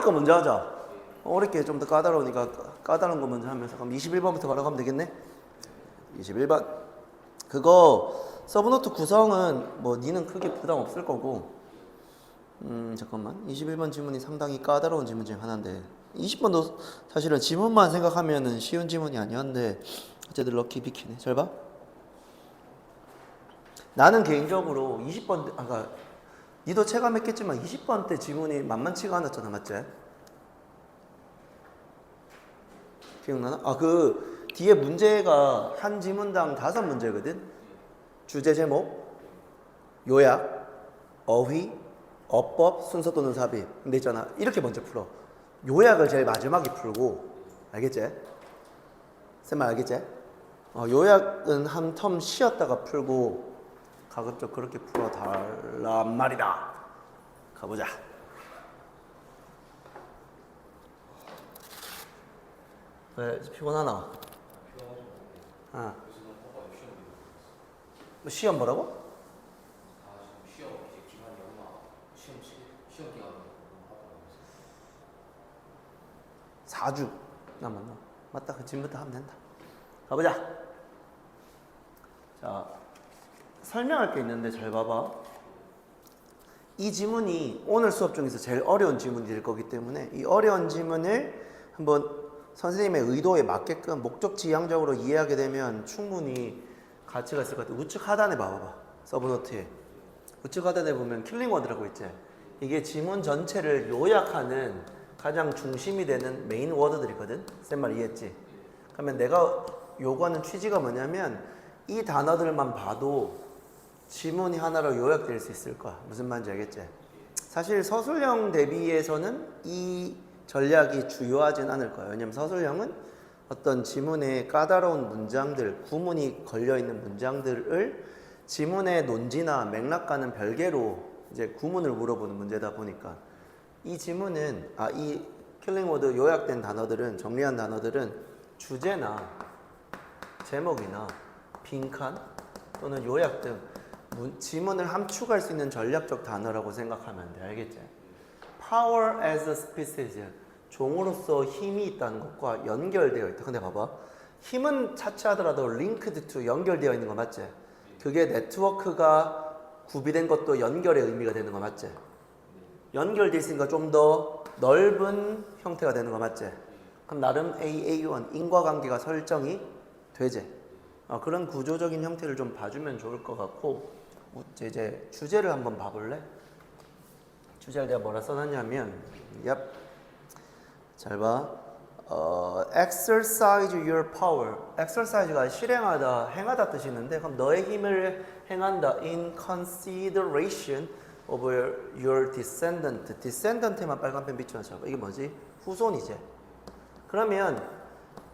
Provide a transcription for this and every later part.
거 먼저 하자. 어렵게 좀 더 까다로우니까 까다로운 거 먼저 하면서 그럼 21번부터 걸어가면 되겠네. 21번 그거 서브노트 구성은 뭐 니는 크게 부담 없을 거고 잠깐만 21번 지문이 상당히 까다로운 지문 중 하나인데 20번도 사실은 지문만 생각하면은 쉬운 지문이 아니었는데 어쨌든 럭키 비키네. 잘 봐. 나는 개인적으로 20번 아까 니도 체감했겠지만 20번 때 지문이 만만치가 않았잖아. 맞지? 기억나나? 아, 그 뒤에 문제가 한 지문당 5문제거든. 주제 제목, 요약, 어휘, 어법, 순서 또는 삽입. 근데 있잖아. 이렇게 먼저 풀어. 요약을 제일 마지막에 풀고, 알겠지? 쌤말 알겠지? 요약은 한 텀 쉬었다가 풀고 가급적 그렇게 풀어달란 말이다. 가보자. 왜 피곤하나? 아. 뭐 시험 뭐라고? 시험 이제 기간이 얼마 시험 기간 4주 남았나? 맞다. 그 지금부터 하면 된다. 가보자. 자, 설명할 게 있는데 잘 봐봐. 이 지문이 오늘 수업 중에서 제일 어려운 지문이 될 거기 때문에 이 어려운 지문을 한번 선생님의 의도에 맞게끔 목적지향적으로 이해하게 되면 충분히 가치가 있을 것 같아. 우측 하단에 봐봐. 서브노트에. 우측 하단에 보면 킬링워드라고 있지. 이게 지문 전체를 요약하는 가장 중심이 되는 메인 워드들이거든. 쌤 말 이해했지? 그러면 내가 요구하는 취지가 뭐냐면 이 단어들만 봐도 지문이 하나로 요약될 수 있을 거야. 무슨 말인지 알겠지? 사실 서술형 대비해서는 이 전략이 주요하진 않을 거예요. 왜냐면 서술형은 어떤 지문에 까다로운 문장들, 구문이 걸려있는 문장들을 지문의 논지나 맥락과는 별개로 이제 구문을 물어보는 문제다 보니까 이 지문은, 이 킬링워드 요약된 단어들은, 정리한 단어들은 주제나 제목이나 빈칸 또는 요약 등 지문을 함축할 수 있는 전략적 단어라고 생각하면 돼. 알겠지? Power as a species. 종으로서 힘이 있다는 것과 연결되어 있다. 근데 봐봐. 힘은 차치하더라도 linked to 연결되어 있는 거 맞지? 그게 네트워크가 구비된 것도 연결의 의미가 되는 거 맞지? 연결되어 있으니까 좀 더 넓은 형태가 되는 거 맞지? 그럼 나름 AA1 인과관계가 설정이 되지? 그런 구조적인 형태를 좀 봐주면 좋을 것 같고 이제 주제를 한번 봐볼래? 주제를 내가 뭐라 써놨냐면 잘 봐. Exercise your power. exercise가 실행하다, 행하다 뜻이 있는데 그럼 너의 힘을 행한다 in consideration of your descendant. descendant에만 빨간펜 비추어서 이게 뭐지? 후손이지. 그러면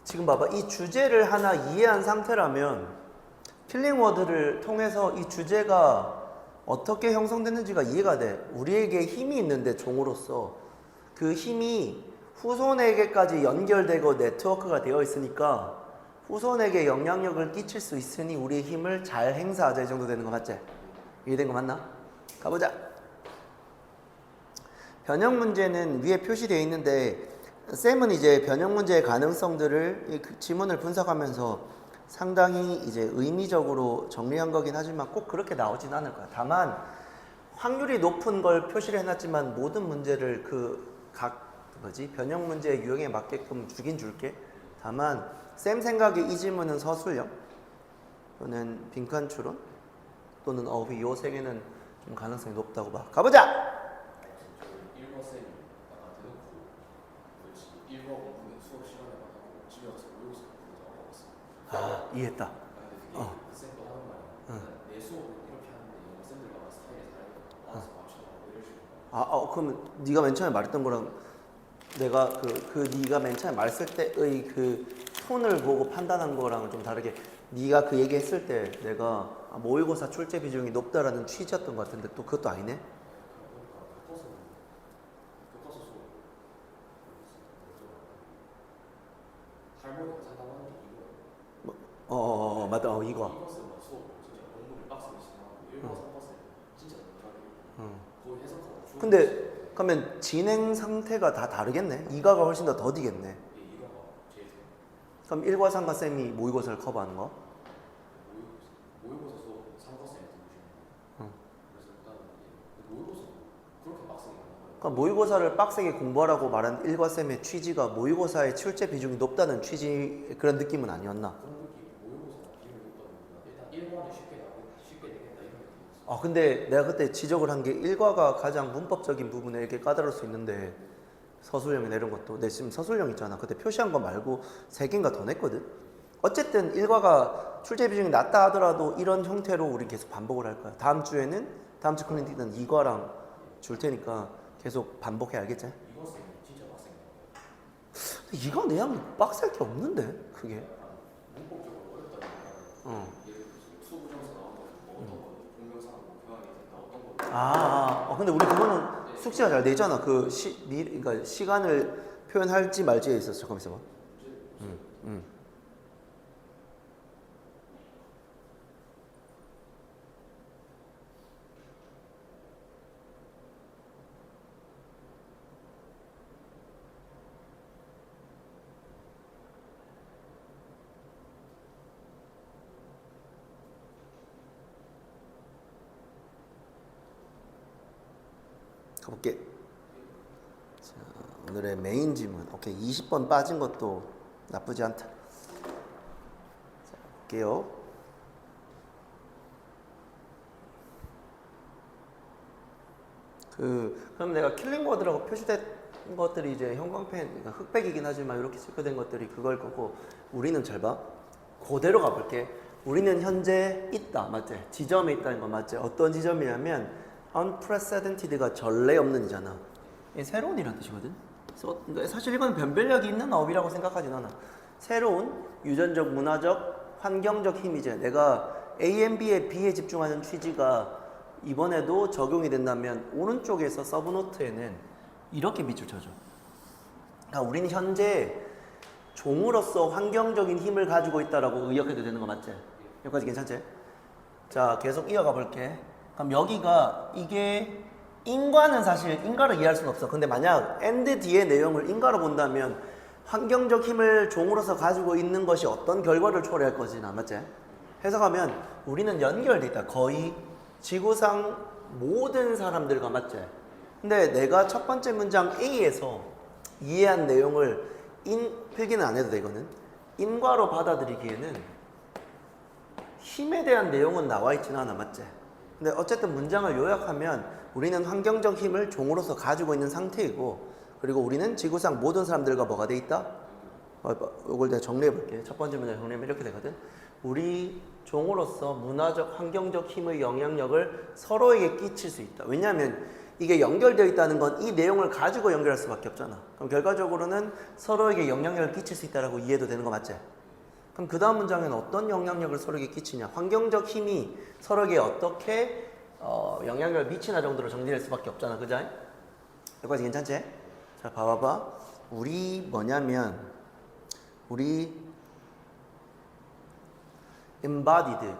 지금 봐봐. 이 주제를 하나 이해한 상태라면 킬링워드를 통해서 이 주제가 어떻게 형성됐는지가 이해가 돼. 우리에게 힘이 있는데 종으로서 그 힘이 후손에게까지 연결되고 네트워크가 되어 있으니까 후손에게 영향력을 끼칠 수 있으니 우리의 힘을 잘 행사하자 이 정도 되는 거 맞지? 이해된 거 맞나? 가보자. 변형 문제는 위에 표시되어 있는데 쌤은 이제 변형 문제의 가능성들을 지문을 분석하면서 상당히 이제 의미적으로 정리한 거긴 하지만 꼭 그렇게 나오진 않을 거야. 다만 확률이 높은 걸 표시를 해놨지만 모든 문제를 변형 문제의 유형에 맞게끔 주긴 줄게. 다만 쌤 생각에 이 지문은 서술형 또는 빈칸 추론 또는 어휘 요 세 개는 좀 가능성이 높다고 봐. 가보자. 1번 쌤이 약간 대놓고 그렇지 1번 공부는 수업 시간에만 하고 집에 가서 모의고사 공부도 하고 왔어. 이해했다. 근데 그게 쌤도 하는 말이야. 내 수업은 이렇게 하는데 영어 쌤들과 스타일이 다르니까 알아서 맞춰가고 이럴 식으로. 그러면 네가 맨 처음에 말했던 거랑 내가 네가 맨 처음에 말했을 때의 그 톤을 보고 판단한 거랑은 좀 다르게 네가 그 얘기했을 때 내가 모의고사 출제 비중이 높다라는 취지였던 것 같은데 또 그것도 아니네? 교과서 수업 할머니가 상담하는 게 이거야. 맞다. 이거. 2번 쌤은 수업 진짜 공부를 빡세게 진행하고 1번 3번 쌤 진짜 잘해요. 거의 해석하고 근데 그러면 진행 상태가 다 다르겠네. 2가가 훨씬 더 더디겠네. 예, 이거가 제일 세. 그럼 1과 3과 쌤이 모의고사를 커버하는 거? 모의고사 수업 3과쌤이 들으시는 거예요. 응. 그래서 일단 모의고사도 그렇게 빡세게 안 나가요. 그러니까 모의고사를 빡세게 공부하라고 말한 1과 쌤의 취지가 모의고사의 출제 비중이 높다는 취지 그런 느낌은 아니었나? 그런 느낌이 모의고사가 비율이 높다는 일단 1과는 쉽게 되겠다 이런 느낌이 있어요. 아 근데 내가 그때 지적을 한 게 1과가 가장 문법적인 부분에 이렇게 까다로울 수 있는데 서술형이나 이런 것도 내 지금 서술형 있잖아. 그때 표시한 거 말고 3개인가 더 냈거든. 어쨌든 1과가 출제 비중이 낮다 하더라도 이런 형태로 우리 계속 반복을 할 거야. 다음 주 클린틱은 2과랑 줄 테니까 계속 반복해. 알겠지? 이거 쌤이 진짜 빡세게 나가요. 이거 내용 빡셀 게 없는데 그게. 약간 문법적으로 어렵다는 어. 예를 들어서 수부정사 나온 거 어떤 거 공명사고 교환이 됐다 어떤 거 근데 우리 그거는 숙제가 잘 되잖아. 그러니까 시간을 표현할지 말지에 있어서 잠깐만 있어봐. 가볼게. 자, 오늘의 메인 지문. 오케이, 20번 빠진 것도 나쁘지 않다. 자, 볼게요. 그럼 내가 킬링워드라고 표시된 것들이 이제 형광펜, 그러니까 흑백이긴 하지만 이렇게 체크된 것들이 그걸 거고, 우리는 잘 봐. 그대로 가볼게. 우리는 현재 있다, 맞지? 지점에 있다는 거 맞지? 어떤 지점이냐면 unprecedented가 전례 없는이잖아. 이게 새로운이라는 뜻이거든. 사실 이건 변별력이 있는 어휘라고 생각하진 않아. 새로운 유전적, 문화적, 환경적 힘이지. 내가 A and B에 B에 집중하는 취지가 이번에도 적용이 된다면 오른쪽에서 서브노트에는 이렇게 밑줄 쳐줘. 그러니까 우리는 현재 종으로서 환경적인 힘을 가지고 있다라고 의역해도 되는 거 맞지? 여기까지 괜찮지? 자, 계속 이어가 볼게. 그럼 여기가 이게 인과는 사실 인과를 이해할 수는 없어. 근데 만약 and 뒤의 내용을 인과로 본다면 환경적 힘을 종으로서 가지고 있는 것이 어떤 결과를 초래할 거지, 맞지? 해석하면 우리는 연결돼 있다. 거의 지구상 모든 사람들과 맞지? 근데 내가 첫 번째 문장 A에서 이해한 내용을 필기는 안 해도 되거든. 인과로 받아들이기에는 힘에 대한 내용은 나와 있지는 않아, 맞지? 근데 어쨌든 문장을 요약하면 우리는 환경적 힘을 종으로서 가지고 있는 상태이고, 그리고 우리는 지구상 모든 사람들과 뭐가 돼 있다? 이걸 내가 정리해 볼게. 첫 번째 문장 정리하면 이렇게 되거든. 우리 종으로서 문화적, 환경적 힘의 영향력을 서로에게 끼칠 수 있다. 왜냐하면 이게 연결되어 있다는 건 이 내용을 가지고 연결할 수밖에 없잖아. 그럼 결과적으로는 서로에게 영향력을 끼칠 수 있다라고 이해도 되는 거 맞지? 그럼 그 다음 문장에는 어떤 영향력을 서로에게 끼치냐? 환경적 힘이 서로에게 어떻게 영향력을 미치나 정도로 정리될 수밖에 없잖아. 그죠? 여기까지 괜찮지? 자, 봐봐봐. 우리 뭐냐면 우리 embodied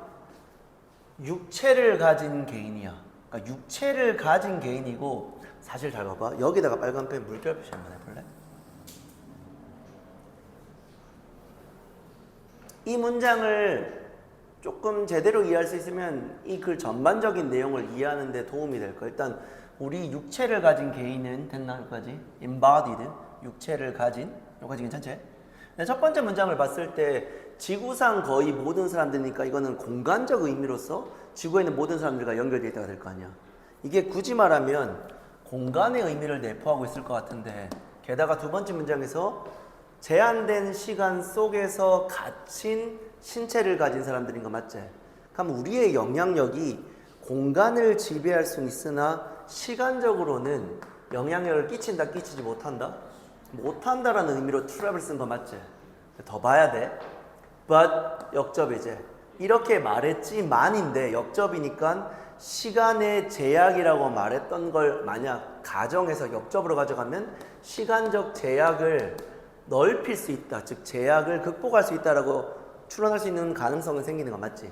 육체를 가진 개인이야. 그러니까 육체를 가진 개인이고, 사실 잘 봐봐. 여기다가 빨간 펜 물결 표시 한번 해볼래? 이 문장을 조금 제대로 이해할 수 있으면 이 글 전반적인 내용을 이해하는 데 도움이 될 거야. 일단 우리 육체를 가진 개인은 됐나? 여기까지 embodied 육체를 가진, 여기까지 괜찮지? 첫 번째 문장을 봤을 때 지구상 거의 모든 사람들이니까 이거는 공간적 의미로서 지구에 있는 모든 사람들과 연결되어 있다가 될 거 아니야. 이게 굳이 말하면 공간의 의미를 내포하고 있을 것 같은데, 게다가 두 번째 문장에서 제한된 시간 속에서 갇힌 신체를 가진 사람들인 거 맞지? 그럼 우리의 영향력이 공간을 지배할 수는 있으나 시간적으로는 영향력을 끼친다, 끼치지 못한다? 못한다라는 의미로 true를 쓴 거 맞지? 더 봐야 돼. but 역접이지. 이렇게 말했지만인데 역접이니까 시간의 제약이라고 말했던 걸 만약 가정에서 역접으로 가져가면 시간적 제약을 넓힐 수 있다. 즉 제약을 극복할 수 있다라고 추론할 수 있는 가능성은 생기는 거 맞지?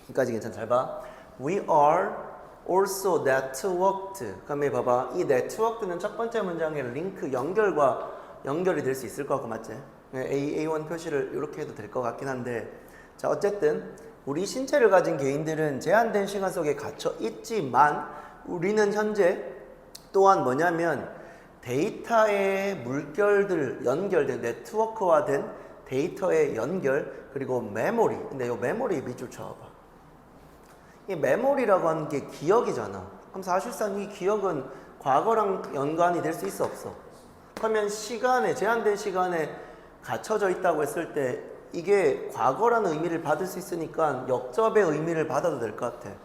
여기까지 괜찮아. 잘 봐. We are also networked. 그러면 봐봐. 이 networked는 첫 번째 문장의 링크 연결과 연결이 될 수 있을 것 같고 맞지? A1 표시를 이렇게 해도 될 것 같긴 한데 자 어쨌든 우리 신체를 가진 개인들은 제한된 시간 속에 갇혀 있지만 우리는 현재 또한 뭐냐면 데이터의 물결들 연결된 네트워크화된 데이터의 연결 그리고 메모리 근데 이 메모리 밑줄 쳐봐 이 메모리라고 하는 게 기억이잖아 그럼 사실상 이 기억은 과거랑 연관이 될 수 있어 없어? 그러면 시간에 제한된 시간에 갇혀져 있다고 했을 때 이게 과거라는 의미를 받을 수 있으니까 역접의 의미를 받아도 될 것 같아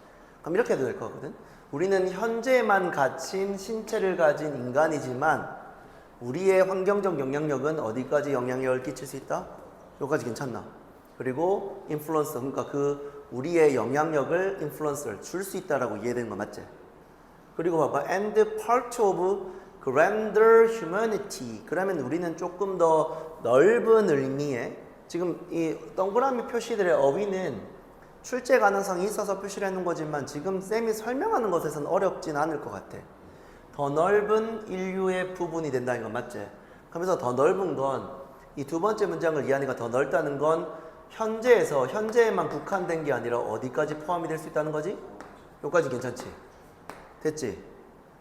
그럼 이렇게 해도 될 거거든 우리는 현재만 갇힌 신체를 가진 인간이지만 우리의 환경적 영향력은 어디까지 영향력을 끼칠 수 있다? 여기까지 괜찮나? 그리고 인플루언서 그러니까 그 우리의 영향력을 인플루언서를 줄 수 있다라고 이해되는 거 맞지? 그리고 봐봐 and part of grander humanity 그러면 우리는 조금 더 넓은 의미의 지금 이 동그라미 표시들의 어휘는 출제 가능성이 있어서 표시를 해놓은 거지만 지금 쌤이 설명하는 것에서는 어렵진 않을 것 같아. 더 넓은 인류의 부분이 된다는 건 맞지? 그러면서 더 넓은 건 이 두 번째 문장을 이해하니까 더 넓다는 건 현재에서 현재에만 국한된 게 아니라 어디까지 포함이 될 수 있다는 거지? 여기까지 괜찮지? 됐지?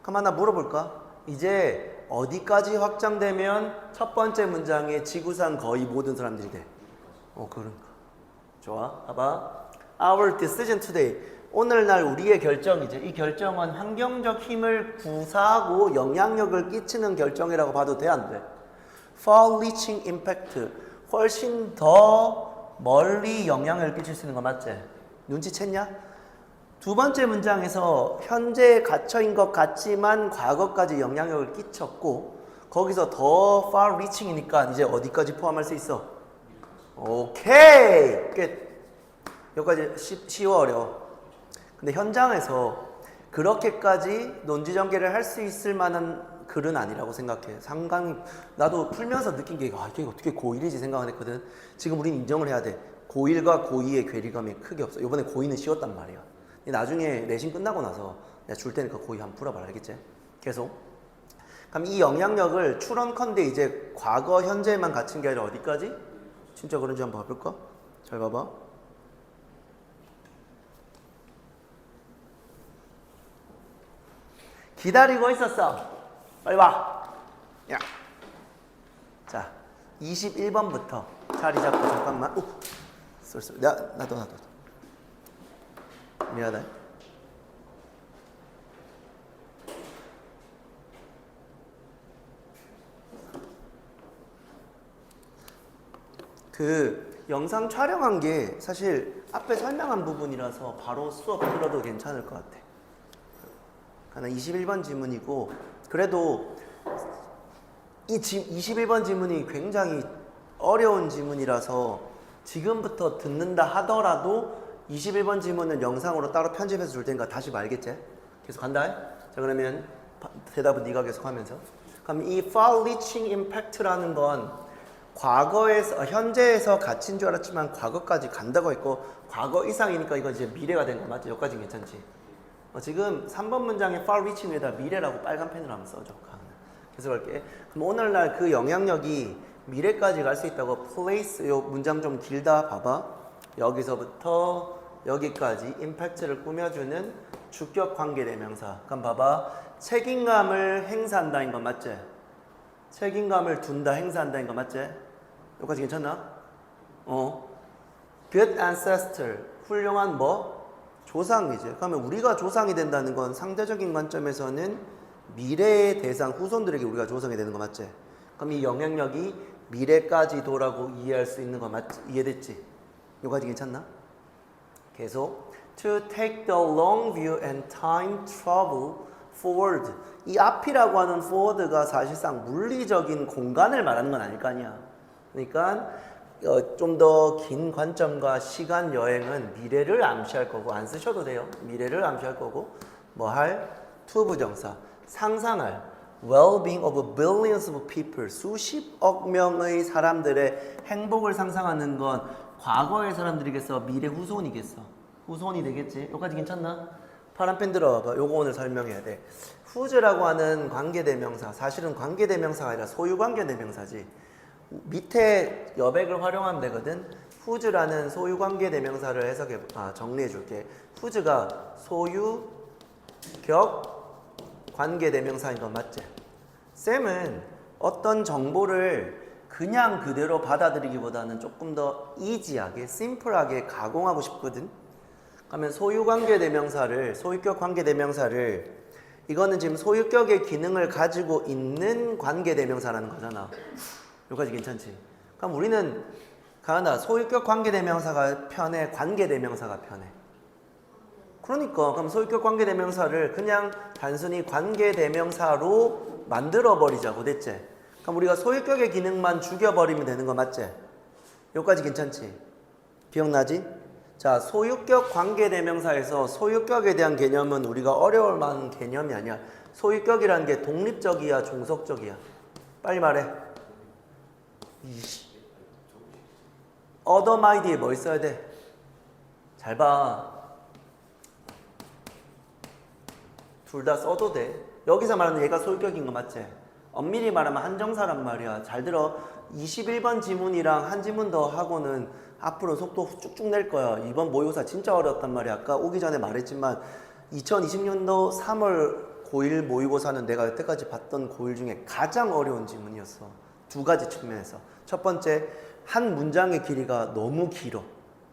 그럼 하나 물어볼까? 이제 어디까지 확장되면 첫 번째 문장에 지구상 거의 모든 사람들이 돼? 그러니까. 좋아. 봐봐. Our decision today. 오늘날 우리의 결정이지. 이 결정은 환경적 힘을 구사하고 영향력을 끼치는 결정이라고 봐도 돼, 안 돼? Far-reaching impact. 훨씬 더 멀리 영향을 끼칠 수 있는 거 맞지? 눈치챘냐? 두 번째 문장에서 현재에 갇혀인 것 같지만 과거까지 영향력을 끼쳤고 거기서 더 far-reaching이니까 이제 어디까지 포함할 수 있어? 오케이! 끝! 여기까지 쉬워 어려워? 근데 현장에서 그렇게까지 논지 전개를 할 수 있을 만한 글은 아니라고 생각해. 상당히 나도 풀면서 느낀 게 이게 어떻게 고1이지 생각을 했거든. 지금 우린 인정을 해야 돼. 고1과 고2의 괴리감이 크게 없어. 이번에 고2는 쉬웠단 말이야. 나중에 내신 끝나고 나서 내가 줄 테니까 고2 한번 풀어봐라. 알겠지? 계속. 그럼 이 영향력을 추론컨대 이제 과거 현재에만 갇힌 게 아니라 어디까지? 진짜 그런지 한번 봐볼까? 잘 봐봐. 기다리고 있었어. 빨리 와. 야. 자, 21번부터 자리 잡고 잠깐만. 오, 쏠쏠. 나도. 미안하다. 그 영상 촬영한 게 사실 앞에 설명한 부분이라서 바로 수업 들어도 괜찮을 것 같아. 하나 21번 지문이고 그래도 이 21번 지문이 굉장히 어려운 지문이라서 지금부터 듣는다 하더라도 21번 지문은 영상으로 따로 편집해서 줄 테니까 다시 말겠지? 계속 간다. 자 그러면 대답은 네가 계속 하면서 그럼 이 far-reaching impact라는 건 과거에서 현재에서 갇힌 줄 알았지만 과거까지 간다고 했고 과거 이상이니까 이건 이제 미래가 된 거 맞지? 여기까지 괜찮지? 지금 3번 문장에 far-reaching에다 미래라고 빨간 펜으로 한번 써줘. 계속 할게. 그럼 오늘날 그 영향력이 미래까지 갈 수 있다고 place 요 문장 좀 길다 봐봐. 여기서부터 여기까지 임팩트를 꾸며주는 주격 관계 대명사. 그럼 봐봐. 책임감을 행사한다인 거 맞지? 책임감을 둔다 행사한다인 거 맞지? 여기까지 괜찮나? Good ancestor. 훌륭한 뭐? 조상이지. 그러면 우리가 조상이 된다는 건 상대적인 관점에서는 미래의 대상 후손들에게 우리가 조상이 되는 거 맞지? 그럼 이 영향력이 미래까지도라고 이해할 수 있는 거 맞지? 이해됐지? 여기까지 괜찮나? 계속 To take the long view and time travel forward. 이 앞이라고 하는 forward가 사실상 물리적인 공간을 말하는 건 아닐 거 아니야. 그러니까 좀 더 긴 관점과 시간 여행은 미래를 암시할 거고 안 쓰셔도 돼요. 미래를 암시할 거고 뭐 할? to 부정사. 상상할. well-being of billions of people. 수십억 명의 사람들의 행복을 상상하는 건 과거의 사람들이겠어? 미래 후손이겠어? 후손이 되겠지? 여기까지 괜찮나? 파란 펜 들어와봐. 요거 오늘 설명해야 돼. whose라고 하는 관계대명사, 사실은 관계대명사가 아니라 소유관계대명사지. 밑에 여백을 활용하면 되거든. whose라는 소유관계대명사를 정리해 줄게. whose가 소유, 격, 관계대명사인 건 맞지? 쌤은 어떤 정보를 그냥 그대로 받아들이기보다는 조금 더 이지하게, 심플하게 가공하고 싶거든. 그러면 소유관계대명사를, 소유격 관계대명사를, 이거는 지금 소유격의 기능을 가지고 있는 관계대명사라는 거잖아. 여기까지 괜찮지? 그럼 우리는 가은아, 소유격 관계대명사가 편해, 관계대명사가 편해? 그러니까 그럼 소유격 관계대명사를 그냥 단순히 관계대명사로 만들어버리자고, 됐지? 그럼 우리가 소유격의 기능만 죽여버리면 되는 거 맞지? 여기까지 괜찮지? 기억나지? 자, 소유격 관계대명사에서 소유격에 대한 개념은 우리가 어려울 만한 개념이 아니야. 소유격이라는 게 독립적이야, 종속적이야? 빨리 말해. othermind에 뭐 있어야 돼? 잘 봐. 둘 다 써도 돼. 여기서 말하는 얘가 소유격인 거 맞지? 엄밀히 말하면 한정사란 말이야. 잘 들어. 21번 지문이랑 한 지문 더 하고는 앞으로 속도 쭉쭉 낼 거야. 이번 모의고사 진짜 어려웠단 말이야. 아까 오기 전에 말했지만 2020년도 3월 고1 모의고사는 내가 여태까지 봤던 고1 중에 가장 어려운 지문이었어. 두 가지 측면에서. 첫 번째, 한 문장의 길이가 너무 길어.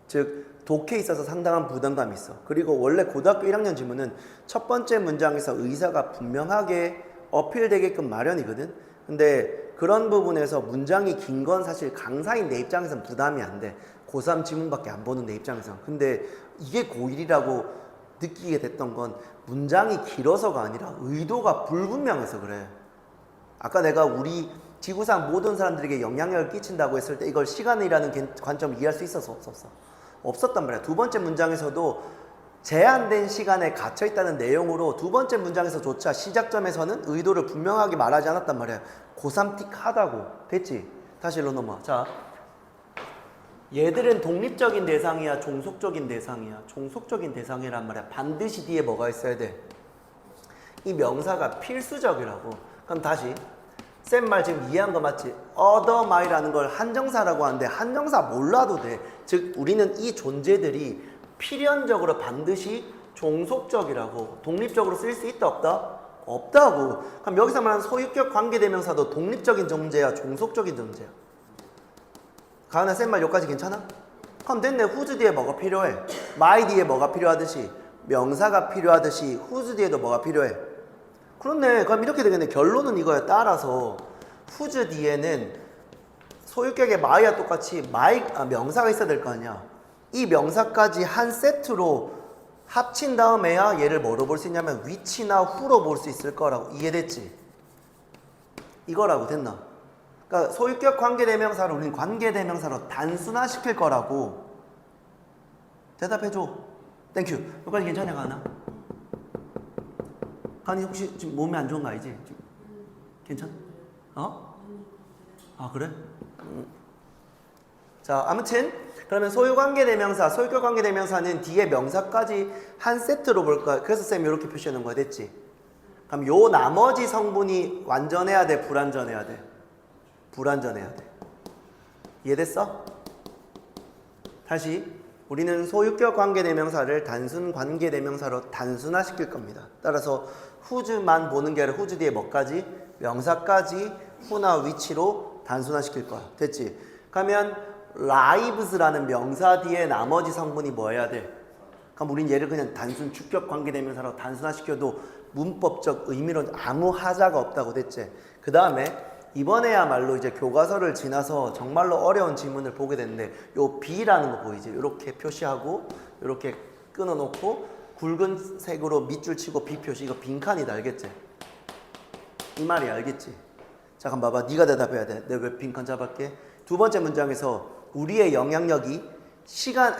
즉 독해에 있어서 상당한 부담감이 있어. 그리고 원래 고등학교 1학년 지문은 첫 번째 문장에서 의사가 분명하게 어필되게끔 마련이거든. 근데 그런 부분에서 문장이 긴 건 사실 강사인 내 입장에선 부담이 안 돼. 고3 지문밖에 안 보는 내 입장에선. 근데 이게 고1이라고 느끼게 됐던 건 문장이 길어서가 아니라 의도가 불분명해서 그래. 아까 내가 우리 지구상 모든 사람들에게 영향력을 끼친다고 했을 때 이걸 시간이라는 관점을 이해할 수 있었어, 없었어? 없었단 말이야. 두 번째 문장에서도 제한된 시간에 갇혀있다는 내용으로 두 번째 문장에서조차 시작점에서는 의도를 분명하게 말하지 않았단 말이야. 고삼틱하다고. 됐지? 다시 일로 넘어와. 자, 얘들은 독립적인 대상이야, 종속적인 대상이야? 종속적인 대상이란 말이야. 반드시 뒤에 뭐가 있어야 돼? 이 명사가 필수적이라고. 그럼 다시 쌤 말 지금 이해한 거 맞지? othermy라는 걸 한정사라고 하는데 한정사 몰라도 돼. 즉 우리는 이 존재들이 필연적으로 반드시 종속적이라고. 독립적으로 쓸 수 있다 없다? 없다고. 그럼 여기서 말하는 소유격 관계대명사도 독립적인 존재야, 종속적인 존재야? 가은아 쌤 말 여기까지 괜찮아? 그럼 됐네. whose 뒤에 뭐가 필요해? my 뒤에 뭐가 필요하듯이 명사가 필요하듯이 whose 뒤에도 뭐가 필요해? 그렇네. 그럼 이렇게 되겠네. 결론은 이거야. 따라서 whose 뒤에는 소유격의 my와 똑같이 명사가 있어야 될 거 아니야. 이 명사까지 한 세트로 합친 다음에야 얘를 뭐로 볼 수 있냐면 which나 who로 볼 수 있을 거라고. 이해됐지? 이거라고. 됐나? 그러니까 소유격 관계대명사를 우리는 관계대명사로 단순화시킬 거라고. 대답해줘. 땡큐. 여기까지 괜찮냐 가나? 가니 혹시 지금 몸이 안 좋은 거 아니지? 괜찮? 어? 아 그래? 자 아무튼 그러면 소유관계대명사, 소유격 관계대명사는 뒤에 명사까지 한 세트로 볼 거야. 그래서 쌤이 이렇게 표시해 놓은 거야. 됐지? 그럼 요 나머지 성분이 완전해야 돼? 불완전해야 돼? 불완전해야 돼. 이해됐어? 다시 우리는 소유격 관계대명사를 단순 관계대명사로 단순화시킬 겁니다. 따라서 whose만 보는 게 아니라 whose 뒤에 뭐까지? 명사까지 who나 which로 단순화시킬 거야. 됐지? 그러면 lives라는 명사 뒤에 나머지 성분이 뭐 해야 돼? 그럼 우린 얘를 그냥 단순 주격 관계대명사로 단순화시켜도 문법적 의미로 아무 하자가 없다고. 됐지? 그 다음에 이번에야말로 이제 교과서를 지나서 정말로 어려운 지문을 보게 됐는데 요 B라는 거 보이지? 이렇게 표시하고 이렇게 끊어놓고 굵은 색으로 밑줄 치고 B 표시. 이거 빈칸이다. 알겠지? 이 말이 알겠지? 자 그럼 봐봐. 네가 대답해야 돼. 내가 왜 빈칸 잡았게? 두 번째 문장에서 우리의 영향력이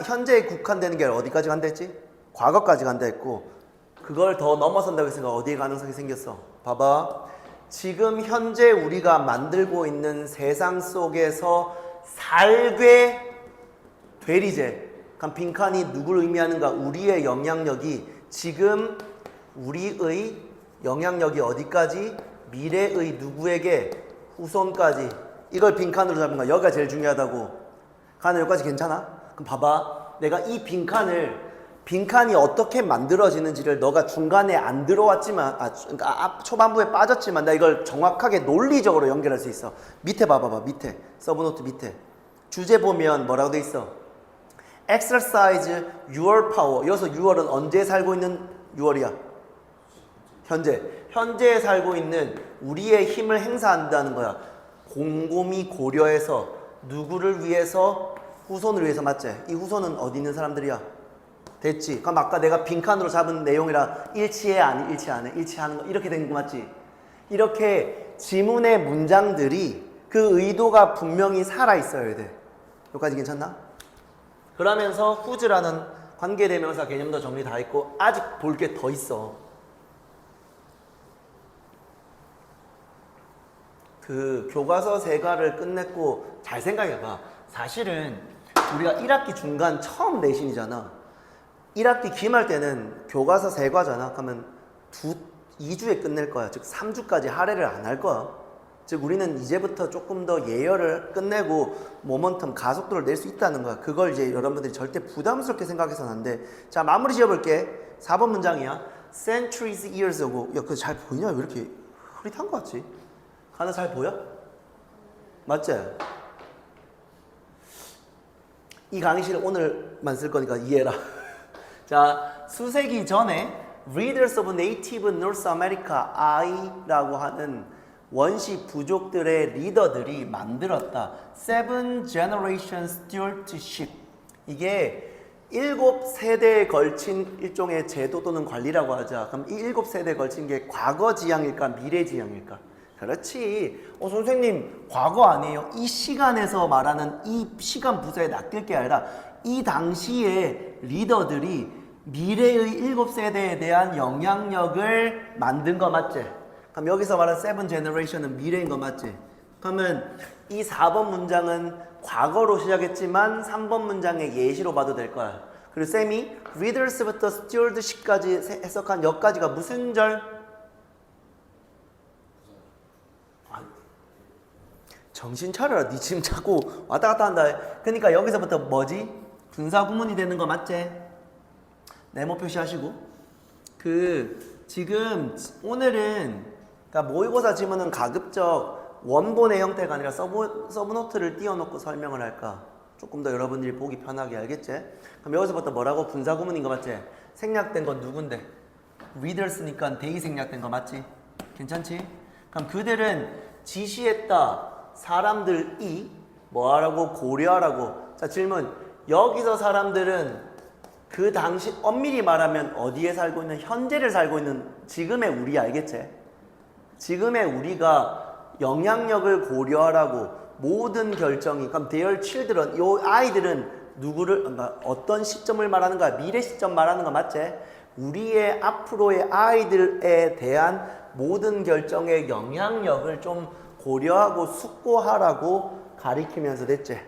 현재에 국한되는 게 어디까지 간다 했지? 과거까지 간다 했고 그걸 더 넘어선다고 했으니까 어디에 가능성이 생겼어? 봐봐. 지금 현재 우리가 만들고 있는 세상 속에서 살게 되리제. 그럼 빈칸이 누구를 의미하는가? 우리의 영향력이 지금 우리의 영향력이 어디까지? 미래의 누구에게? 후손까지. 이걸 빈칸으로 잡은 거야. 여기가 제일 중요하다고. 가는 여기까지 괜찮아? 그럼 봐봐. 내가 이 빈칸이 어떻게 만들어지는지를 너가 중간에 안 들어왔지만, 그러니까 초반부에 빠졌지만, 나 이걸 정확하게 논리적으로 연결할 수 있어. 밑에 봐봐봐. 밑에. 서브노트 밑에. 주제 보면 뭐라고 돼 있어? Exercise your power. 여기서 6월은 언제 살고 있는 6월이야? 현재. 현재에 살고 있는 우리의 힘을 행사한다는 거야. 곰곰이 고려해서 누구를 위해서? 후손을 위해서. 맞지? 이 후손은 어디 있는 사람들이야? 됐지? 그럼 아까 내가 빈칸으로 잡은 내용이랑 일치해? 아니 일치 안 해? 일치하는 거 이렇게 된 거 맞지? 이렇게 지문의 문장들이 그 의도가 분명히 살아있어야 돼. 여기까지 괜찮나? 그러면서 who's라는 관계대명사 개념도 정리 다 했고 아직 볼 게 더 있어. 그 교과서 세과를 끝냈고 잘 생각해봐. 사실은 우리가 1학기 중간 처음 내신이잖아. 1학기 기말 때는 교과서 세과잖아. 그러면 2주에 끝낼 거야. 즉 3주까지 할애를 안 할 거야. 즉 우리는 이제부터 조금 더 예열을 끝내고 모멘텀 가속도를 낼 수 있다는 거야. 그걸 이제 여러분들이 절대 부담스럽게 생각해서는 안 돼. 자, 마무리 지어볼게. 4번 문장이야. Centuries, years ago. 야, 그거 잘 보이냐? 왜 이렇게 흐릿한 거 같지? 하나 잘 보여? 맞지? 이 강의실을 오늘만 쓸 거니까 이해해라. 자, 수세기 전에 Readers of Native North America, I라고 하는 원시 부족들의 리더들이 만들었다. Seven Generation Stewardship. 이게 7세대에 걸친 일종의 제도 또는 관리라고 하자. 그럼 이 7세대에 걸친 게 과거 지향일까 미래 지향일까? 그렇지. 선생님 과거 아니에요. 이 시간에서 말하는 이 시간 부서에 낚일 게 아니라 이 당시에 리더들이 미래의 7세대에 대한 영향력을 만든 거 맞지? 그럼 여기서 말하는 세븐 제너레이션은 미래인 거 맞지? 그러면 이 4번 문장은 과거로 시작했지만 3번 문장의 예시로 봐도 될 거야. 그리고 쌤이 readers부터 stewardship까지 해석한 여기까지가 무슨 절? 정신 차려라. 니 지금 자꾸 왔다 갔다 한다. 그러니까 여기서부터 뭐지? 분사구문이 되는 거 맞지? 네모 표시하시고. 지금 오늘은 그러니까 모의고사 지문은 가급적 원본의 형태가 아니라 서브노트를 띄워놓고 설명을 할까? 조금 더 여러분들이 보기 편하게. 알겠지? 그럼 여기서부터 뭐라고? 분사구문인 거 맞지? 생략된 건 누군데? readers니까 they 생략된 거 맞지? 괜찮지? 그럼 그들은 지시했다. 사람들이 뭐하라고? 고려하라고. 자, 질문. 여기서 사람들은 그 당시 엄밀히 말하면 어디에 살고 있는? 현재를 살고 있는 지금의 우리. 알겠지? 지금의 우리가 영향력을 고려하라고 모든 결정이. 그럼 their children, 요 아이들은 누구를, 그러니까 어떤 시점을 말하는 거야? 미래 시점 말하는 거 맞지? 우리의 앞으로의 아이들에 대한 모든 결정의 영향력을 좀 고려하고 숙고하라고 가리키면서. 됐지?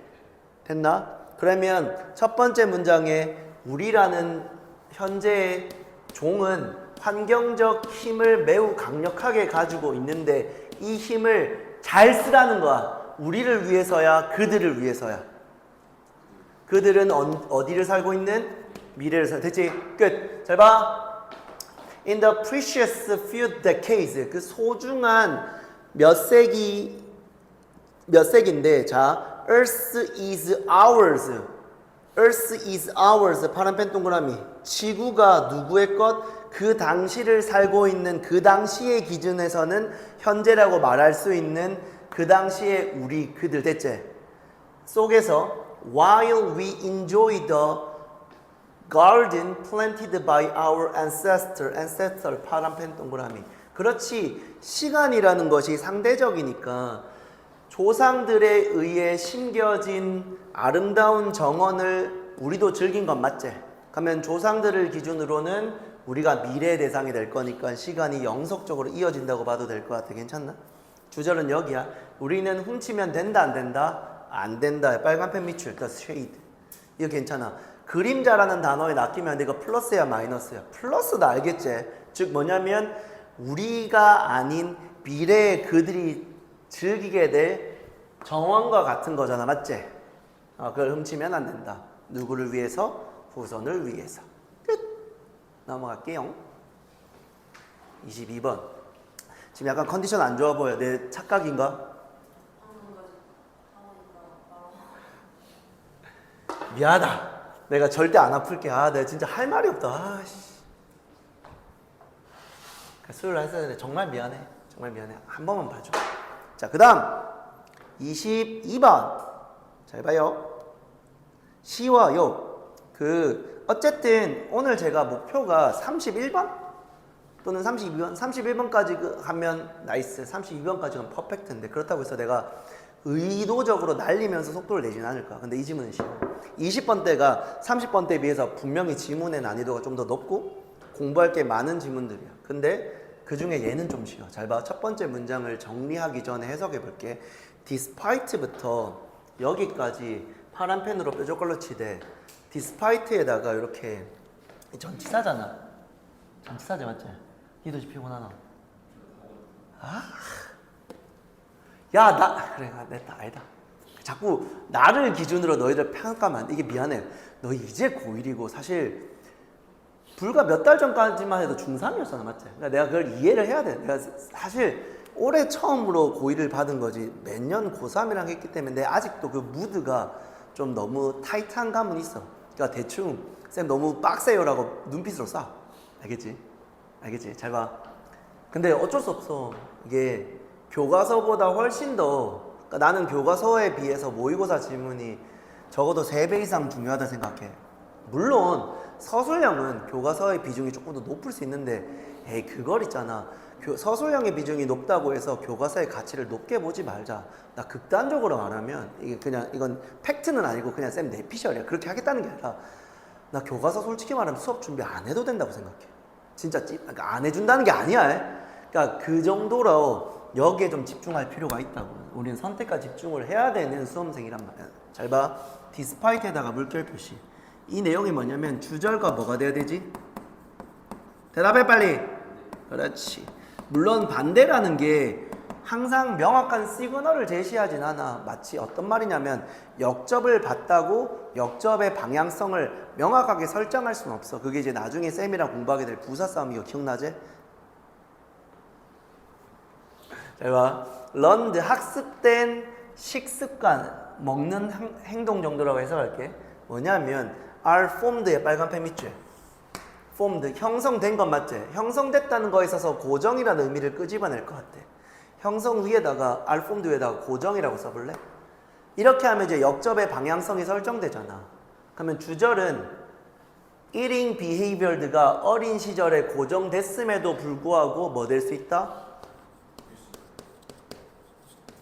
됐나? 그러면 첫 번째 문장에 우리라는 현재의 종은 환경적 힘을 매우 강력하게 가지고 있는데 이 힘을 잘 쓰라는 거야. 우리를 위해서야? 그들을 위해서야? 그들은 어디를 살고 있는? 미래를 살고. 됐지? 끝. 잘 봐. In the precious few decades. 그 소중한 몇 세기인데, 자, Earth is ours. Earth is ours. 파란펜 동그라미. 지구가 누구의 것? 그 당시를 살고 있는 그 당시의 기준에서는 현재라고 말할 수 있는 그 당시의 우리, 그들. 됐지? 속에서 While we enjoy the garden planted by our ancestor. 파란펜 동그라미. 그렇지. 시간이라는 것이 상대적이니까 조상들에 의해 심겨진 아름다운 정원을 우리도 즐긴 건 맞지? 그러면 조상들을 기준으로는 우리가 미래의 대상이 될 거니까 시간이 영속적으로 이어진다고 봐도 될 것 같아. 괜찮나? 주절은 여기야. 우리는 훔치면 된다 안 된다? 안 된다. 빨간 펜 밑줄. The shade. 이거 괜찮아. 그림자라는 단어에 낚이면 이거 플러스야 마이너스야? 플러스다 알겠지? 즉 뭐냐면 우리가 아닌 미래에 그들이 즐기게 될 정원과 같은 거잖아, 맞지? 그걸 훔치면 안 된다. 누구를 위해서? 후손을 위해서. 끝. 넘어갈게요. 22번. 지금 약간 컨디션 안 좋아 보여. 내 착각인가? 미안하다. 내가 절대 안 아플게. 내가 진짜 할 말이 없다. 아씨. 수요일 날 했어야 되는데 정말 미안해. 정말 미안해. 한 번만 봐줘. 자, 그 다음 22번. 잘 봐요. 시와 요. 어쨌든 오늘 제가 목표가 31번 또는 32번, 31번까지 하면 나이스, 32번까지 하면 퍼펙트인데 그렇다고 해서 내가 의도적으로 날리면서 속도를 내진 않을 거야. 근데 이 지문은 쉬워. 20번 때가 30번 때에 비해서 분명히 지문의 난이도가 좀 더 높고 공부할 게 많은 지문들이야. 근데 그 중에 얘는 좀 쉬워. 잘 봐. 첫 번째 문장을 정리하기 전에 해석해 볼게. despite부터 여기까지 파란 펜으로 뾰족걸로 치되 despite에다가 이렇게 전치사잖아. 전치사지 맞지? 니도 피곤하나? 그래, 냈다, 알다. 자꾸 나를 기준으로 너희들 평가만 이게 미안해. 너희 이제 고1이고 사실 불과 몇 달 전까지만 해도 중3이었잖아, 맞지? 그러니까 내가 그걸 이해를 해야 돼. 내가 사실 올해 처음으로 고1을 받은 거지 몇 년 고3이랑 했기 때문에 내가 아직도 그 무드가 좀 너무 타이트한 감은 있어. 그러니까 대충 쌤 너무 빡세요라고 눈빛으로 쏴. 알겠지? 알겠지? 잘 봐. 근데 어쩔 수 없어. 이게 교과서보다 훨씬 더 그러니까 나는 교과서에 비해서 모의고사 지문이 적어도 3배 이상 중요하다 생각해. 물론 서술형은 교과서의 비중이 조금 더 높을 수 있는데 에이 그걸 있잖아. 서술형의 비중이 높다고 해서 교과서의 가치를 높게 보지 말자. 나 극단적으로 말하면 이게 그냥 이건 팩트는 아니고 그냥 쌤 내피셜이야. 그렇게 하겠다는 게 아니라 나 교과서 솔직히 말하면 수업 준비 안 해도 된다고 생각해. 진짜 그러니까 안 해준다는 게 아니야. 그러니까 그 정도로 여기에 좀 집중할 필요가 있다고. 우리는 선택과 집중을 해야 되는 수험생이란 말이야. 잘 봐. despite에다가 물결 표시. 이 내용이 뭐냐면 주절과 뭐가 돼야 되지? 대답해 빨리. 그렇지. 물론 반대라는 게 항상 명확한 시그널을 제시하진 않아. 마치 어떤 말이냐면 역접을 봤다고 역접의 방향성을 명확하게 설정할 수는 없어. 그게 이제 나중에 쌤이랑 공부하게 될 부사 싸움 이거 기억나지? 잘 봐. learned 학습된 식습관 먹는 행동 정도라고 해석할게. 뭐냐면 are formed의 빨간 펜 밑줄. formed 형성된 건 맞지? 형성됐다는 거에 있어서 고정이라는 의미를 끄집어낼 것 같아. 형성 위에다가 are formed 위에다가 고정이라고 써볼래? 이렇게 하면 이제 역접의 방향성이 설정되잖아. 그러면 주절은 eating behavior가 어린 시절에 고정됐음에도 불구하고 뭐 될 수 있다?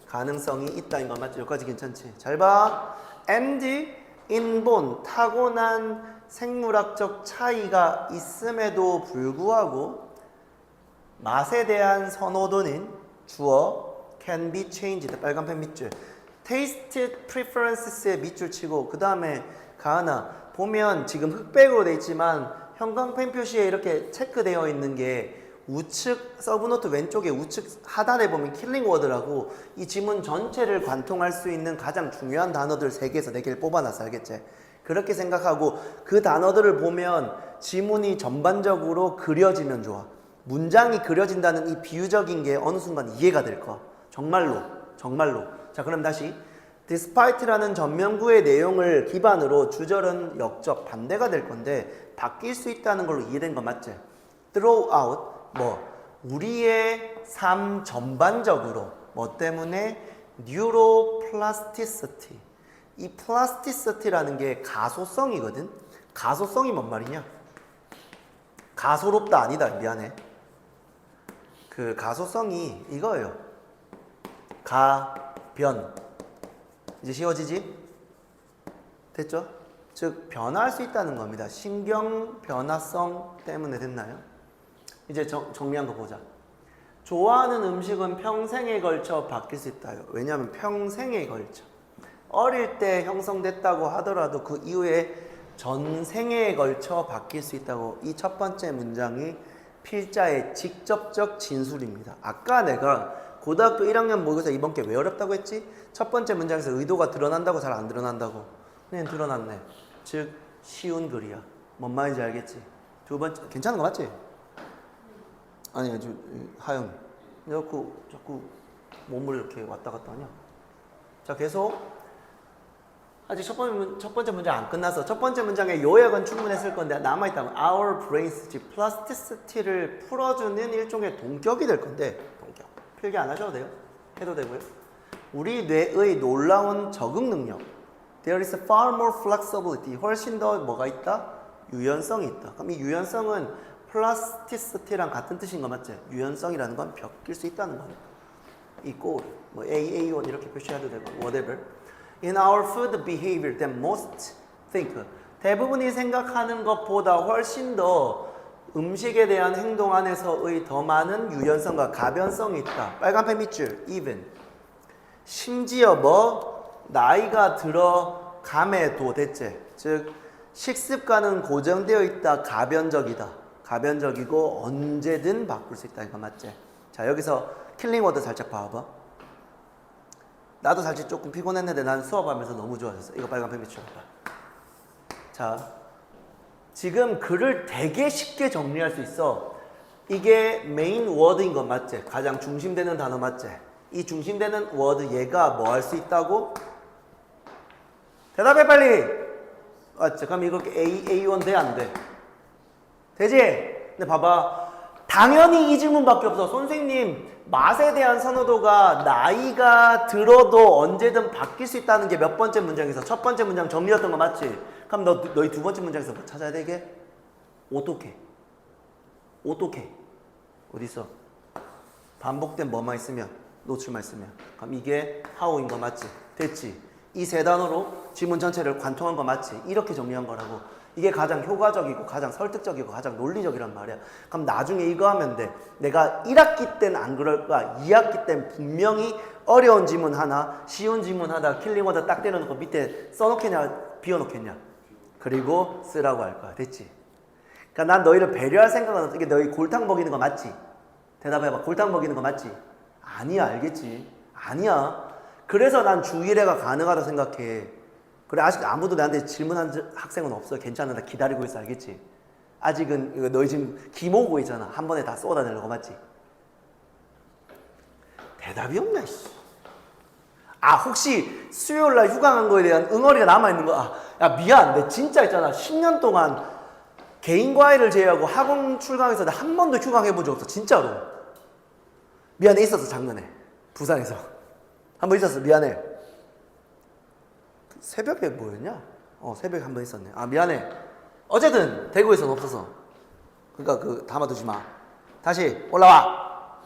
가능성이 있다인 거 맞지? 여기까지 괜찮지? 잘 봐. and 인본 타고난 생물학적 차이가 있음에도 불구하고 맛에 대한 선호도는 주어 can be changed 빨간 펜 밑줄 taste preferences의 밑줄 치고 그 다음에 가은아 보면 지금 흑백으로 돼 있지만 형광펜 표시에 이렇게 체크되어 있는 게 우측 서브노트 왼쪽에 우측 하단에 보면 킬링 워드라고 이 지문 전체를 관통할 수 있는 가장 중요한 단어들 3개에서 4개를 뽑아놨어. 알겠지? 그렇게 생각하고 그 단어들을 보면 지문이 전반적으로 그려지면 좋아. 문장이 그려진다는 이 비유적인 게 어느 순간 이해가 될 거야. 정말로. 자 그럼 다시 despite라는 전면구의 내용을 기반으로 주절은 역접 반대가 될 건데 바뀔 수 있다는 걸로 이해된 거 맞지? throughout 우리의 삶 전반적으로 뭐 때문에 neuroplasticity 이 plasticity라는 게 가소성이거든. 가소성이 뭔 말이냐? 가소롭다 아니다. 미안해. 그 가소성이 이거예요. 가변. 이제 쉬워지지? 됐죠? 즉 변화할 수 있다는 겁니다. 신경 변화성 때문에 됐나요? 이제 정리한 거 보자. 좋아하는 음식은 평생에 걸쳐 바뀔 수 있다요. 왜냐하면 평생에 걸쳐. 어릴 때 형성됐다고 하더라도 그 이후에 전생에 걸쳐 바뀔 수 있다고. 이 첫 번째 문장이 필자의 직접적 진술입니다. 아까 내가 고등학교 1학년 모의고사 이번 게 왜 어렵다고 했지? 첫 번째 문장에서 의도가 드러난다고 잘 안 드러난다고. 그냥 드러났네. 즉 쉬운 글이야. 뭔 말인지 알겠지? 두 번째 괜찮은 거 맞지? 아니야, 하영. 자꾸 몸을 이렇게 왔다 갔다 하냐? 자, 계속. 아직 첫 번째 문장 안 끝났어. 첫 번째 문장의 요약은 충분했을 건데 남아있다면 our brains, 즉 플라스티시티를 풀어주는 일종의 동격이 될 건데, 동격. 필기 안 하셔도 돼요. 해도 되고요. 우리 뇌의 놀라운 적응 능력. There is far more flexibility. 훨씬 더 뭐가 있다? 유연성이 있다. 그럼 이 유연성은 플라스티시티랑 같은 뜻인 거 맞지? 유연성이라는 건 바뀔 수 있다는 거니까. 있고 뭐 AA1 이렇게 표시해도 되고 whatever. In our food behavior that most think. 대부분이 생각하는 것보다 훨씬 더 음식에 대한 행동 안에서의 더 많은 유연성과 가변성이 있다. 빨간펜 밑줄 even. 심지어 뭐 나이가 들어감에도 대체. 즉 식습관은 고정되어 있다. 가변적이다. 가변적이고 언제든 바꿀 수 있다. 이거 맞지? 자, 여기서 킬링워드 살짝 봐봐. 나도 사실 조금 피곤했는데 난 수업하면서 너무 좋아졌어. 이거 빨간 펜 밑줄 봐. 자, 지금 글을 되게 쉽게 정리할 수 있어. 이게 메인 워드인 건 맞지? 가장 중심되는 단어 맞지? 이 중심되는 워드 얘가 뭐 할 수 있다고? 대답해 빨리! 맞지? 그럼 이거 A1 돼? 안 돼? 되지? 근데 봐봐. 당연히 이 질문밖에 없어. 선생님, 맛에 대한 선호도가 나이가 들어도 언제든 바뀔 수 있다는 게 몇 번째 문장에서 첫 번째 문장 정리였던 거 맞지? 그럼 너희 두 번째 문장에서 뭐 찾아야 되게? 어떻게? 어디 있어? 반복된 뭐만 있으면, 노출만 있으면. 그럼 이게 how인 거 맞지? 됐지? 이 세 단어로 지문 전체를 관통한 거 맞지? 이렇게 정리한 거라고. 이게 가장 효과적이고 가장 설득적이고 가장 논리적이란 말이야. 그럼 나중에 이거 하면 돼. 내가 1학기 때는 안 그럴까? 2학기 때는 분명히 어려운 지문 하나, 쉬운 지문 하나, 킬링워드 딱 때려놓고 밑에 써놓겠냐, 비워놓겠냐. 그리고 쓰라고 할 거야. 됐지? 그러니까 난 너희를 배려할 생각은 없어. 이게 너희 골탕 먹이는 거 맞지? 대답해봐. 골탕 먹이는 거 맞지? 아니야. 알겠지? 아니야. 그래서 난 주1회가 가능하다 생각해. 그래, 아직 아무도 나한테 질문한 학생은 없어. 괜찮아. 나 기다리고 있어. 알겠지? 아직은 이거 너희 지금 기모고 있잖아. 한 번에 다 쏟아내려고 맞지? 대답이 없네. 아, 혹시 수요일날 휴가 간 거에 대한 응어리가 남아있는 거? 아, 야, 미안. 내 진짜 있잖아. 10년 동안 개인 과외를 제외하고 학원 출강해서 나 한 번도 휴강해본 적 없어. 진짜로. 미안해. 있었어. 작년에. 부산에서. 한 번 있었어. 미안해. 새벽에 뭐였냐? 새벽에 한 번 있었네. 아, 미안해. 어쨌든 대구에서는 없어서. 그러니까 담아두지 마. 다시 올라와.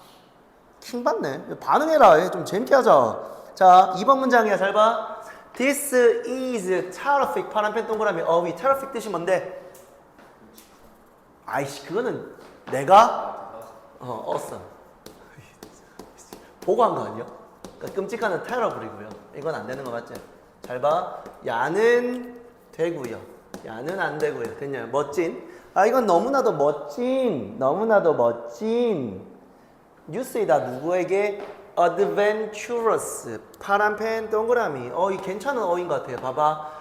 킹 받네. 반응해라. 좀 재밌게 하자. 자, 2번 문장이야. 잘 봐. This is terrific. 파란펜 동그라미 어휘. terrific 뜻이 뭔데? 아이씨, 그거는 내가 awesome. 보고 한 거 아니야? 그러니까 끔찍한 terrible이고요. 이건 안 되는 거 맞지? 잘 봐. 야는 되고요. 야는 안 되고요. 됐냐? 멋진. 아, 이건 너무나도 멋진. 너무나도 멋진. 뉴스이다. 누구에게? adventurous. 파란펜 동그라미. 이 괜찮은 어인 것 같아요. 봐봐.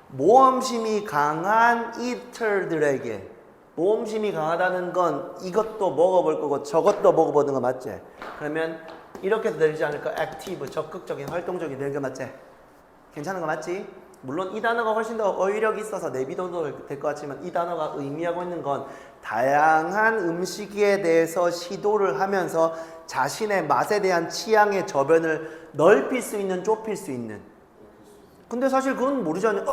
모험심이 강한 이들들에게. 모험심이 강하다는 건 이것도 먹어볼 거고 저것도 먹어보는 거 맞지? 그러면 이렇게 되지 않을까? 액티브, 적극적인, 활동적인 되는 거 맞지? 괜찮은 거 맞지? 물론 이 단어가 훨씬 더 어휘력이 있어서 내비둬도 될 것 같지만 이 단어가 의미하고 있는 건 다양한 음식에 대해서 시도를 하면서 자신의 맛에 대한 취향의 저변을 넓힐 수 있는, 좁힐 수 있는. 근데 사실 그건 모르지 않냐?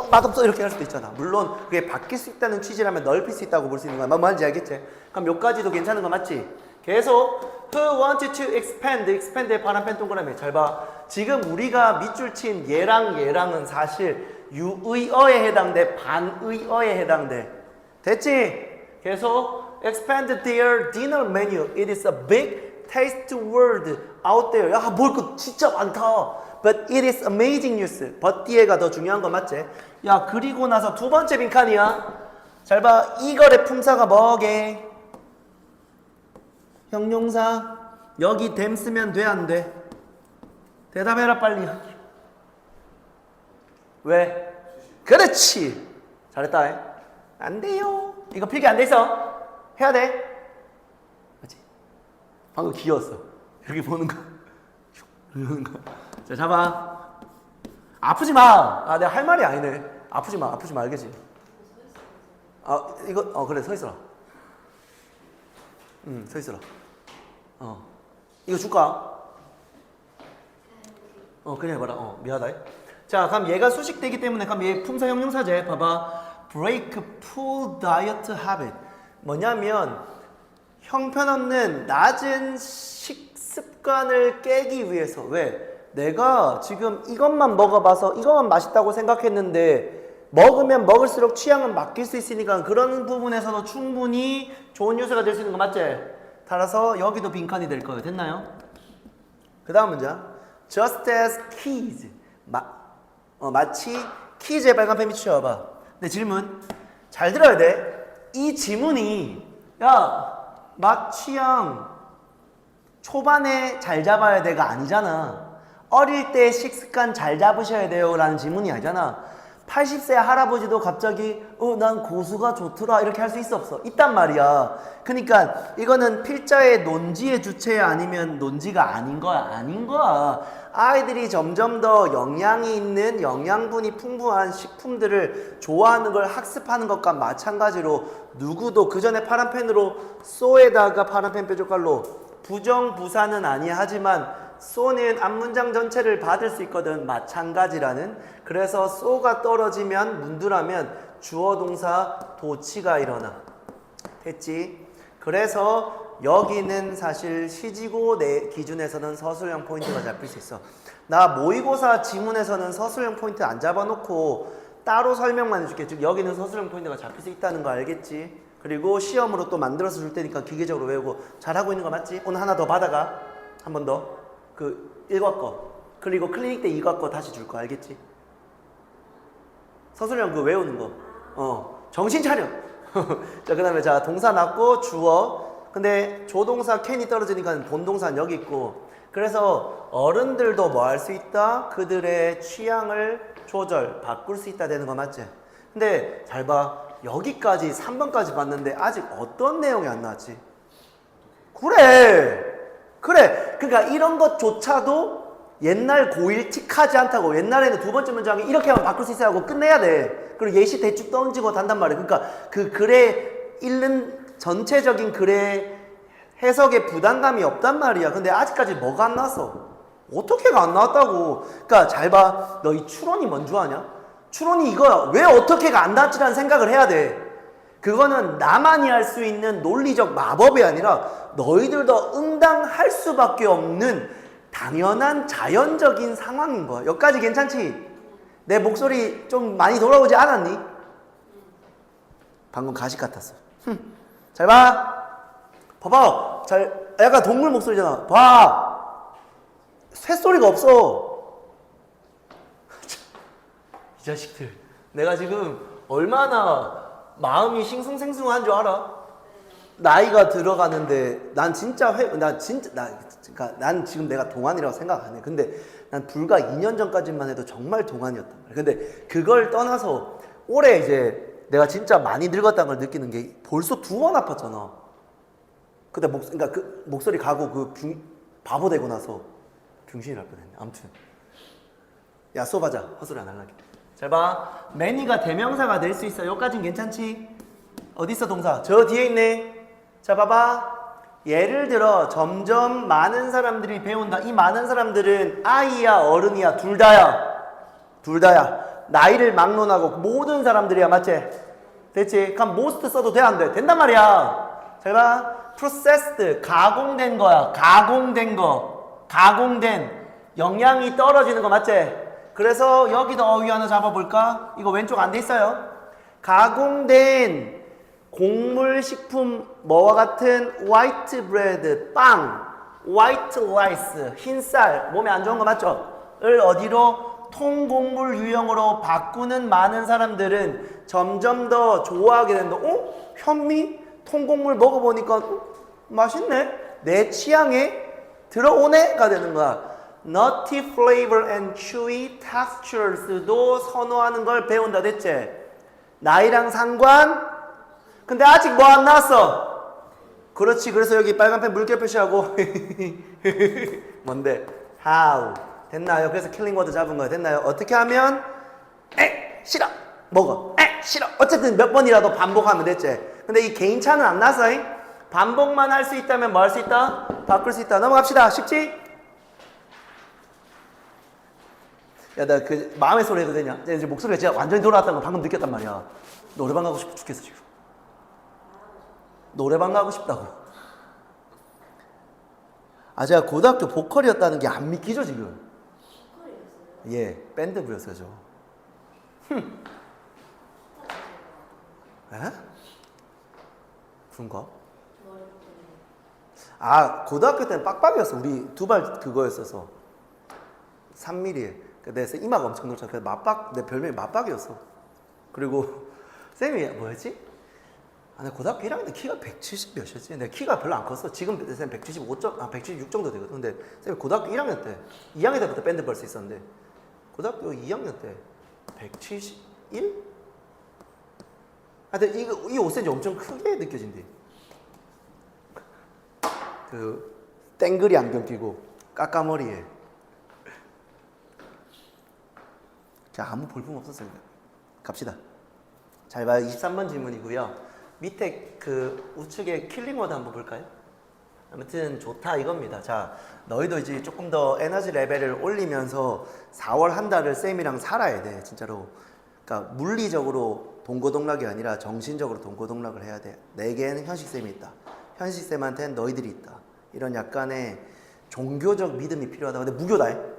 맛없어 이렇게 할 수도 있잖아. 물론 그게 바뀔 수 있다는 취지라면 넓힐 수 있다고 볼 수 있는 거야. 뭔지 알겠지? 그럼 여기까지도 괜찮은 거 맞지? 계속 Who want to expand? expand의 파란펜 동그라미. 잘 봐. 지금 우리가 밑줄 친 얘랑은 사실 유의어에 해당돼. 반의어에 해당돼. 됐지? 계속 expand their dinner menu. It is a big taste word out there. 야, 뭘 그 진짜 많다. But it is amazing news. but 뒤에가 더 중요한 거 맞지? 야, 그리고 나서 두 번째 빈칸이야. 잘 봐. 이거의 품사가 뭐게? 형용사. 여기 them 쓰면 돼, 안 돼? 대답해라, 빨리. 왜? 그렇지. 잘했다. 안 돼요. 이거 필기 안 돼 있어. 해야 돼. 맞지? 방금 귀여웠어. 여기 보는 거. 이러는 거. 자, 잡아. 아프지 마. 아, 내가 할 말이 아니네. 아프지 마. 아프지 마. 알겠지? 아, 이거, 그래. 서 있어라. 서 있어라. 이거 줄까? 그냥 해봐라. 미안하다. 자, 그럼 얘가 수식되기 때문에, 그럼 얘 품사 형용사제. 봐봐. break poor diet habit. 뭐냐면, 형편없는 낮은 식습관을 깨기 위해서. 왜? 내가 지금 이것만 먹어봐서 이것만 맛있다고 생각했는데 먹으면 먹을수록 취향은 바뀔 수 있으니까 그런 부분에서도 충분히 좋은 요소가 될 수 있는 거 맞지? 따라서 여기도 빈칸이 될 거예요. 됐나요? 그 다음 문장. Just as keys. 마치 키즈의 빨간 펜 치워봐. 내 질문. 잘 들어야 돼. 이 지문이 야, 맛 취향 초반에 잘 잡아야 돼가 아니잖아. 어릴 때 식습관 잘 잡으셔야 돼요 라는 지문이 아니잖아. 80세 할아버지도 갑자기 난 고수가 좋더라 이렇게 할 수 있어 없어? 있단 말이야. 그러니까 이거는 필자의 논지의 주체야 아니면 논지가 아닌 거야? 아닌 거야. 아이들이 점점 더 영양이 있는 영양분이 풍부한 식품들을 좋아하는 걸 학습하는 것과 마찬가지로 누구도 그 전에 파란 펜으로 쏘에다가 파란 펜 뾰족갈로 부정부사는 아니야 하지만 쏘는 앞문장 전체를 받을 수 있거든. 마찬가지라는. 그래서 쏘가 떨어지면 문두라면 주어 동사 도치가 일어나. 됐지? 그래서 여기는 사실 시지고 내 기준에서는 서술형 포인트가 잡힐 수 있어. 나 모의고사 지문에서는 서술형 포인트 안 잡아놓고 따로 설명만 해줄게. 즉 여기는 서술형 포인트가 잡힐 수 있다는 거 알겠지? 그리고 시험으로 또 만들어서 줄 테니까 기계적으로 외우고 잘하고 있는 거 맞지? 오늘 하나 더 받아가. 한 번 더. 그 1과 거 그리고 클리닉 때 2과 거 다시 줄 거 알겠지? 서술형 그 외우는 거 정신 차려. 자, 그 다음에 자 동사 났고 주어. 근데 조동사 캔이 떨어지니까 본동사는 여기 있고. 그래서 어른들도 뭐 할 수 있다? 그들의 취향을 바꿀 수 있다 되는 거 맞지? 근데 잘 봐. 여기까지 3번까지 봤는데 아직 어떤 내용이 안 나왔지? 그래. 그러니까 이런 것조차도 옛날 고1 틱하지 않다고. 옛날에는 두 번째 문장이 이렇게 하면 바꿀 수 있어야 하고 끝내야 돼. 그리고 예시 대충 던지고 단단 말이야. 그러니까 그 글에 읽는 전체적인 글의 해석에 부담감이 없단 말이야. 근데 아직까지 뭐가 안 나왔어? 어떻게가 안 나왔다고. 그러니까 잘 봐. 너 이 추론이 뭔 줄 아냐? 추론이 이거야. 왜 어떻게가 안 나왔지라는 생각을 해야 돼. 그거는 나만이 할 수 있는 논리적 마법이 아니라 너희들도 응당할 수밖에 없는 당연한 자연적인 상황인 거야. 여기까지 괜찮지? 내 목소리 좀 많이 돌아오지 않았니? 방금 가식 같았어. 잘 봐. 봐봐. 약간 동물 목소리잖아. 봐. 쇳소리가 없어. 이 자식들. 내가 지금 얼마나 마음이 싱숭생숭한 줄 알아? 나이가 들어가는데 난 지금 내가 동안이라고 생각 안 해. 근데 난 불과 2년 전까지만 해도 정말 동안이었단 말이야. 근데 그걸 떠나서 올해 이제 내가 진짜 많이 늙었다는 걸 느끼는 게 벌써 2번 아팠잖아. 근데 그러니까 그 목소리 가고 바보 되고 나서 병신이 날 뻔했네. 아무튼 야 수업하자. 헛소리 안 하려게. 잘 봐. 매니가 대명사가 될 수 있어. 여기까진 괜찮지? 어디 있어 동사? 저 뒤에 있네. 자 봐봐. 예를 들어 점점 많은 사람들이 배운다. 이 많은 사람들은 아이야 어른이야? 둘 다야. 나이를 막론하고 모든 사람들이야. 맞지? 됐지? 그럼 most 써도 돼 안 돼? 된단 말이야. 잘 봐. processed 가공된 거야. 가공된 영양이 떨어지는 거 맞지? 그래서 여기도 어휘 하나 잡아볼까? 이거 왼쪽 안 돼 있어요. 가공된 곡물 식품 뭐와 같은 white bread 빵, white rice 흰쌀 몸에 안 좋은 거 맞죠? 어디로? 통곡물 유형으로 바꾸는 많은 사람들은 점점 더 좋아하게 된다. 현미? 통곡물 먹어보니까 맛있네? 내 취향에 들어오네?가 되는 거야. Nutty flavor and chewy textures도 선호하는 걸 배운다 됐지? 나이랑 상관? 근데 아직 뭐 안 나왔어? 그렇지. 그래서 여기 빨간펜 물결 표시하고 뭔데? How? 됐나요? 그래서 킬링워드 잡은 거야. 됐나요? 어떻게 하면? 싫어. 먹어. 싫어. 어쨌든 몇 번이라도 반복하면 됐지? 근데 이 개인차는 안 나서 반복만 할 수 있다면 뭐 할 수 있다? 바꿀 수 있다. 넘어갑시다. 쉽지? 야, 나 그 마음의 소리 해도 되냐? 이제 목소리가 진짜 완전히 돌아왔다는 거 방금 느꼈단 말이야. 노래방 가고 싶어 죽겠어 지금. 노래방 가고 싶다고. 제가 고등학교 보컬이었다는 게 안 믿기죠 지금? 예, 밴드부였어요 저. 에? 그런가? 고등학교 때는 빡빡이었어. 우리 두발 그거였어서 3mm. 그래서 이마가 엄청 넓잖아. 그래서 내 별명이 맞박이었어. 그리고 쌤이 뭐였지? 내가 고등학교 1학년 때 키가 170 몇이었지? 내 키가 별로 안 컸어. 지금 쌤 176 정도 되거든. 근데 쌤이 고등학교 1학년 때 2학년 때부터 밴드 벌 수 있었는데 고등학교 2학년 때 171? 근데 이 5cm 엄청 크게 느껴진대. 그 땡그리 안경 끼고 까까머리에. 자, 아무 볼품 없었습니다. 갑시다. 잘 봐요. 23번 질문이고요. 밑에 그 우측에 킬링워드 한번 볼까요? 아무튼 좋다 이겁니다. 자, 너희도 이제 조금 더 에너지 레벨을 올리면서 4월 한 달을 쌤이랑 살아야 돼. 진짜로. 그러니까 물리적으로 동고동락이 아니라 정신적으로 동고동락을 해야 돼. 내게는 현식쌤이 있다. 현식쌤한테는 너희들이 있다. 이런 약간의 종교적 믿음이 필요하다. 근데 무교다.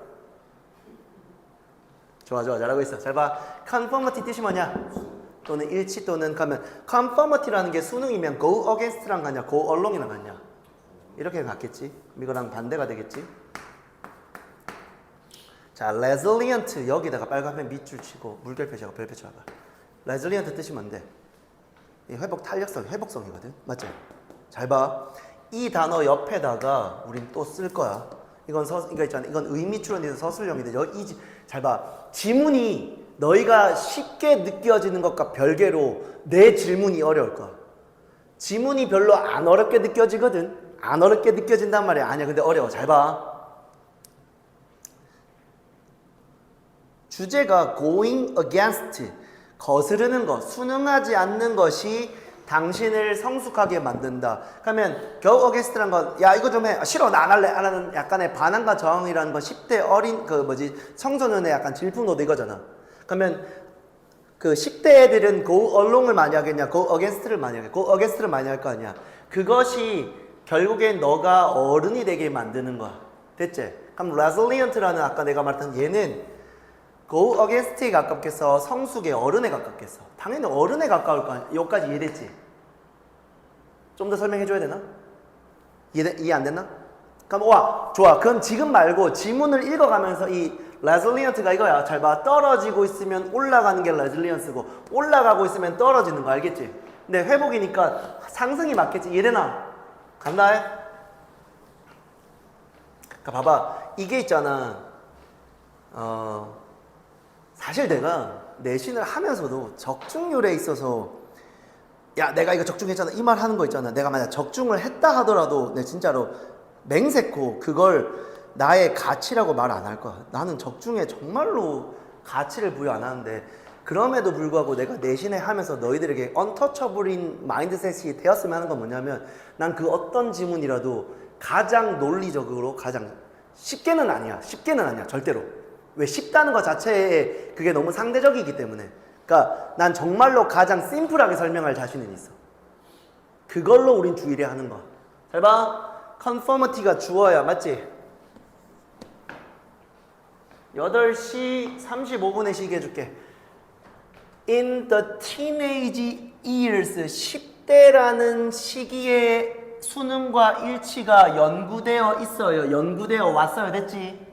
좋아 잘하고 있어. 잘 봐. conformity 뜻이 뭐냐? 또는 일치 또는 가면 conformity라는 게 수능이면 go against랑 같냐 go along이랑 같냐? 이렇게 같겠지. 이거랑 반대가 되겠지. 자, resilient 여기다가 빨간펜 밑줄 치고 물결 표시하고 별 표시하고. resilient 뜻이 뭔데? 이 회복 탄력성, 회복성이거든. 맞죠? 잘 봐. 이 단어 옆에다가 우린 또 쓸 거야. 이건 이거 있잖아. 이건 의미 추론에서 서술형인데 잘 봐. 지문이 너희가 쉽게 느껴지는 것과 별개로 내 질문이 어려울 거야. 지문이 별로 안 어렵게 느껴지거든. 안 어렵게 느껴진단 말이야. 아니야. 근데 어려워. 잘 봐. 주제가 going against, 거스르는 것, 순응하지 않는 것이 당신을 성숙하게 만든다. 그러면 go against란 건, 야 이거 좀 해. 싫어 나 안 할래. 안 하는 약간의 반항과 저항이라는 건 10대 어린 청소년의 약간 질풍노도 이거잖아. 그러면 그 10대 애들은 go along을 많이 하겠냐, go against를 많이 하겠냐, go against를 많이 할 거 아니야. 그것이 결국엔 너가 어른이 되게 만드는 거야. 됐지? 그럼 resilient라는 아까 내가 말했던 얘는 go against에 가깝겠어? 성숙의 어른에 가깝겠어? 당연히 어른에 가까울 거 아니야. 여기까지 이해됐지? 좀 더 설명해줘야 되나? 이해 안 됐나? 그럼 좋아. 그럼 지금 말고 지문을 읽어가면서 이 resilient가 이거야. 잘 봐. 떨어지고 있으면 올라가는 게 resilience고 올라가고 있으면 떨어지는 거 알겠지? 근데 회복이니까 상승이 맞겠지? 이해되나? 간다 해? 그러니까 봐봐. 이게 있잖아. 사실 내가 내신을 하면서도 적중률에 있어서 야 내가 이거 적중했잖아 이 말 하는 거 있잖아. 내가 만약 적중을 했다 하더라도 내 진짜로 맹세코 그걸 나의 가치라고 말 안 할 거야. 나는 적중에 정말로 가치를 부여 안 하는데 그럼에도 불구하고 내가 내신에 하면서 너희들에게 언터처블인 마인드셋이 되었으면 하는 건 뭐냐면 난 그 어떤 지문이라도 가장 논리적으로 가장 쉽게는 아니야 절대로. 왜 쉽다는 것 자체에 그게 너무 상대적이기 때문에. 그러니까 난 정말로 가장 심플하게 설명할 자신은 있어. 그걸로 우린 주의를 하는 거야. 잘 봐. conformity가 주어야 맞지? 8시 35분에 시계 해줄게. In the teenage years 10대라는 시기에 수능과 일치가 연구되어 있어요. 연구되어 왔어요. 됐지?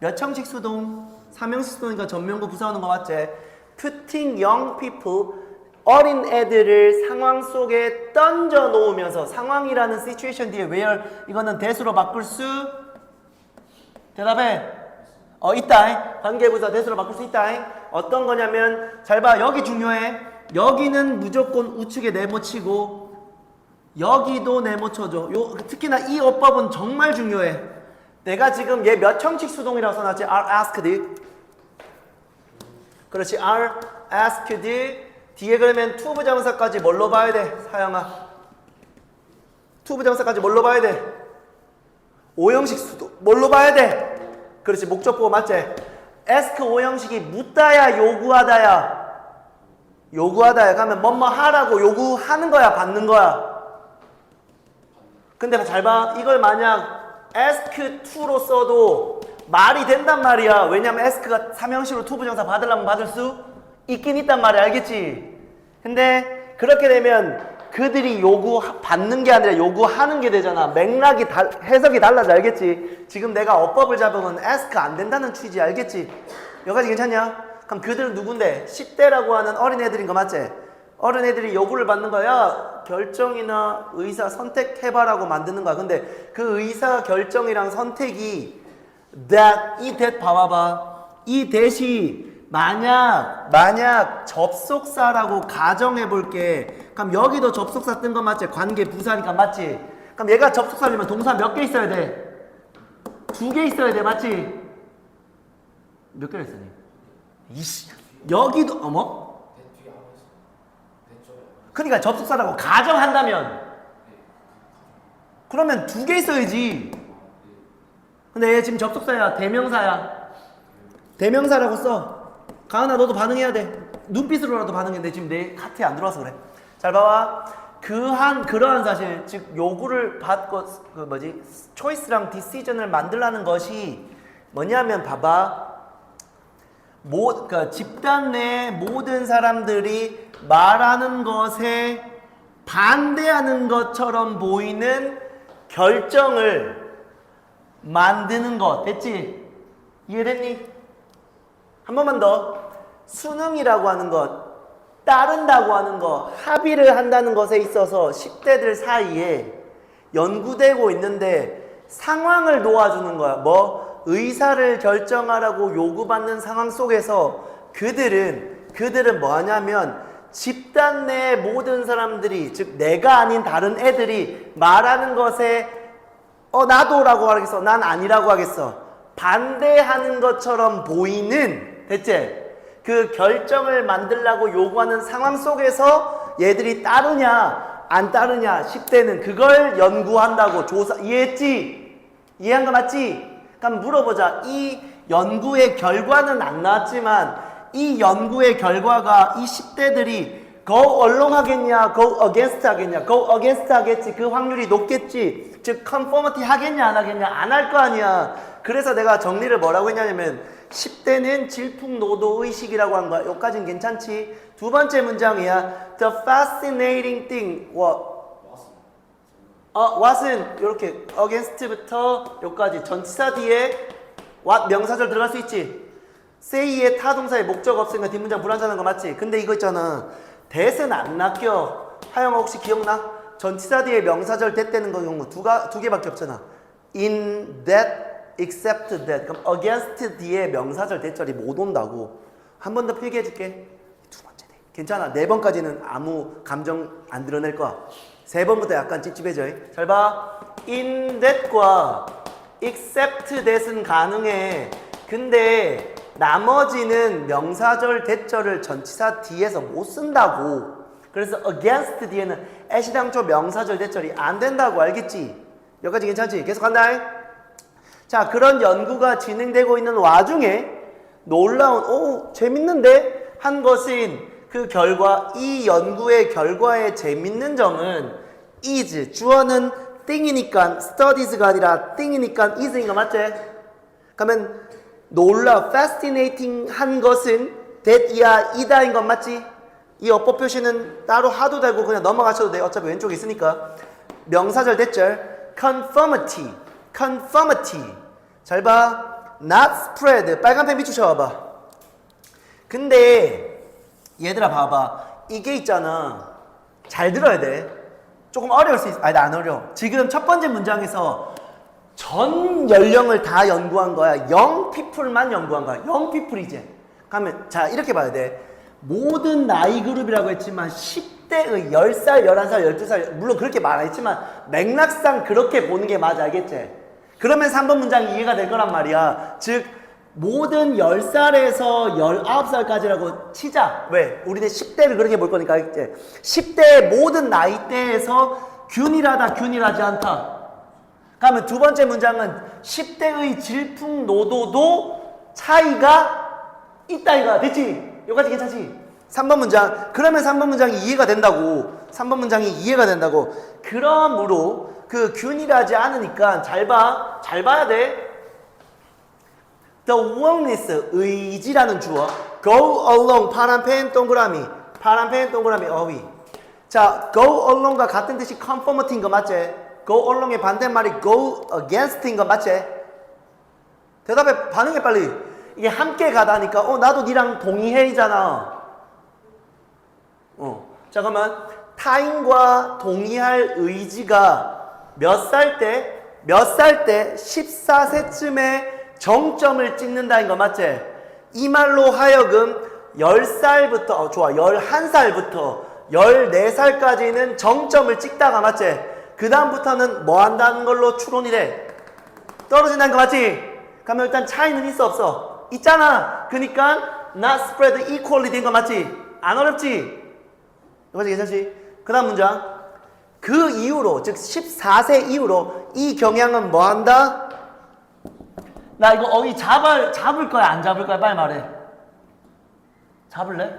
몇 형식 수동? 3형식 수동이니까 전면구 부사하는 거 맞지? Putting young people, 어린 애들을 상황 속에 던져 놓으면서 상황이라는 situation 뒤에 where 이거는 대수로 바꿀 수 대답해. 있다. 관계부사 대수로 바꿀 수 있다. 어떤 거냐면 잘 봐. 여기 중요해. 여기는 무조건 우측에 네모치고 여기도 네모쳐줘. 특히나 이 어법은 정말 중요해. 내가 지금 얘 몇 형식 수동이라고 써놨지? are asked. 그렇지. are asked. 뒤에 그러면 to 부정사까지 뭘로 봐야 돼? 사영아. to 부정사까지 뭘로 봐야 돼? 5형식 수동. 뭘로 봐야 돼? 그렇지. 목적보호 맞지? ask 5형식이 묻다야 요구하다야? 요구하다야. 가면 뭐뭐 하라고 요구하는 거야 받는 거야? 근데 잘 봐. 이걸 만약 ask to로 써도 말이 된단 말이야. 왜냐면 ask가 3형식으로 to 부정사 받으려면 받을 수 있긴 있단 말이야. 알겠지? 근데 그렇게 되면 그들이 받는 게 아니라 요구하는 게 되잖아. 맥락이 해석이 달라져. 알겠지? 지금 내가 어법을 잡으면 ask 안 된다는 취지. 알겠지? 여기까지 괜찮냐? 그럼 그들은 누군데? 10대라고 하는 어린애들인 거 맞지? 어린애들이 요구를 받는 거야. 결정이나 의사 선택해봐라고 만드는 거야. 근데 그 의사 결정이랑 선택이 이 that 봐봐봐. 이 that이 만약 접속사라고 가정해 볼게. 그럼 여기도 접속사 뜬 거 맞지? 관계 부사니까 맞지? 그럼 얘가 접속사려면 동사 몇 개 있어야 돼? 2개 있어야 돼. 맞지? 몇 개를 했으니? 이씨. 여기도 어머? 그러니까 접속사라고 가정한다면 그러면 2개 있어야지. 근데 얘 지금 접속사야 대명사야. 대명사라고 써. 가은아 너도 반응해야 돼. 눈빛으로라도 반응했는데 지금 내 카트에 안 들어와서 그래. 잘 봐봐. 그러한 사실 즉 요구를 받고 초이스랑 디시전을 만들라는 것이 뭐냐면 봐봐. 그러니까 집단 내 모든 사람들이 말하는 것에 반대하는 것처럼 보이는 결정을 만드는 것. 됐지? 이해됐니? 한 번만 더. 수능이라고 하는 것, 따른다고 하는 것, 합의를 한다는 것에 있어서 10대들 사이에 연구되고 있는데 상황을 놓아주는 거야. 의사를 결정하라고 요구받는 상황 속에서 그들은 뭐 하냐면 집단 내 모든 사람들이, 즉 내가 아닌 다른 애들이 말하는 것에 나도라고 하겠어, 난 아니라고 하겠어, 반대하는 것처럼 보이는, 됐지? 그 결정을 만들라고 요구하는 상황 속에서 얘들이 따르냐 안 따르냐 10대는 그걸 연구한다고 이해했지? 이해한 거 맞지? 그럼 물어보자. 이 연구의 결과는 안 나왔지만 이 연구의 결과가 이 10대들이 go along 하겠냐 go against 하겠냐? go against 하겠지. 그 확률이 높겠지. 즉 conformity 하겠냐 안 하겠냐? 안 할 거 아니야. 그래서 내가 정리를 뭐라고 했냐면 10대는 질풍노도의식이라고 한 거야. 여기까지는 괜찮지? 두 번째 문장이야. The fascinating thing. what은 이렇게 against부터 여기까지 전치사 뒤에 what 명사절 들어갈 수 있지? say의 타동사의 목적 없으니까 뒷문장 불완전한 거 맞지? 근데 이거 있잖아. that은 안 낚여. 하영아 혹시 기억나? 전치사 뒤에 명사절 that 되는 거 경우 두 개밖에 없잖아. in that, except that. 그럼 against 뒤에 명사절 that절이 못 온다고. 한 번 더 필기해 줄게. 두 번째 돼. 괜찮아. 4번까지는 아무 감정 안 드러낼 거야. 3번부터 약간 찝찝해져. 잘 봐. in that과 except that은 가능해. 근데 나머지는 명사절 that절을 전치사 뒤에서 못 쓴다고. 그래서 against 뒤에는 애시당초 명사절 that절이 안 된다고. 알겠지? 여기까지 괜찮지? 계속 간다. 자, 그런 연구가 진행되고 있는 와중에 놀라운 재밌는데 한 것은 그 결과, 이 연구의 결과의 재밌는 점은 is, 주어는 thing이니까 studies가 아니라 thing이니까 is인 거 맞지? 그러면 fascinating 한 것은 that이야 이다인 건 맞지? 이 어법 표시는 따로 하도 되고 그냥 넘어가셔도 돼. 어차피 왼쪽에 있으니까. 명사절 that절 conformity 잘 봐. not spread. 빨간 펜 밑줄 쳐봐봐. 근데 얘들아 봐봐. 이게 있잖아. 잘 들어야 돼. 조금 어려울 수 있어. 아니, 안 어려워. 지금 첫 번째 문장에서 전 연령을 다 연구한 거야. young people만 연구한 거야. young people 이제. 그러면 자 이렇게 봐야 돼. 모든 나이 그룹이라고 했지만 10대의 10살, 11살, 12살 물론 그렇게 말했지만 맥락상 그렇게 보는 게 맞아. 알겠지? 그러면 3번 문장이 이해가 될 거란 말이야. 즉 모든 10살에서 19살까지라고 치자. 왜? 우리는 10대를 그렇게 볼 거니까. 알겠지? 10대의 모든 나이대에서 균일하다, 균일하지 않다. 그러면 두 번째 문장은 10대의 질풍노도도 차이가 있다 이거야. 됐지? 여기까지 괜찮지? 3번 문장. 그러면 3번 문장이 이해가 된다고. 3번 문장이 이해가 된다고. 그러므로 그 균일하지 않으니까 잘 봐. 잘 봐야 돼. The willingness, 의지라는 주어. Go along, 파란 펜 동그라미. 파란 펜 동그라미, 어휘. 자, go along과 같은 뜻이 conformity인 거 맞지? Go along의 반대말이 go against인 거 맞지? 대답해, 반응해 빨리. 이게 함께 가다니까 나도 니랑 동의해이잖아. 자 그러면 타인과 동의할 의지가 몇 살 때? 14세쯤에 정점을 찍는다는 거 맞지? 이 말로 하여금 10살부터 좋아 11살부터 14살까지는 정점을 찍다가 맞지? 그 다음부터는 뭐 한다는 걸로 추론이 돼? 떨어진다는 거 맞지? 그러면 일단 차이는 있어 없어? 있잖아. 그러니까 not spread equally 된 거 맞지? 안 어렵지? 이거지 괜찮지? 그 다음 문장. 그 이후로 즉 14세 이후로 이 경향은 뭐 한다? 나 이거 어휘 잡을 거야 안 잡을 거야? 빨리 말해. 잡을래?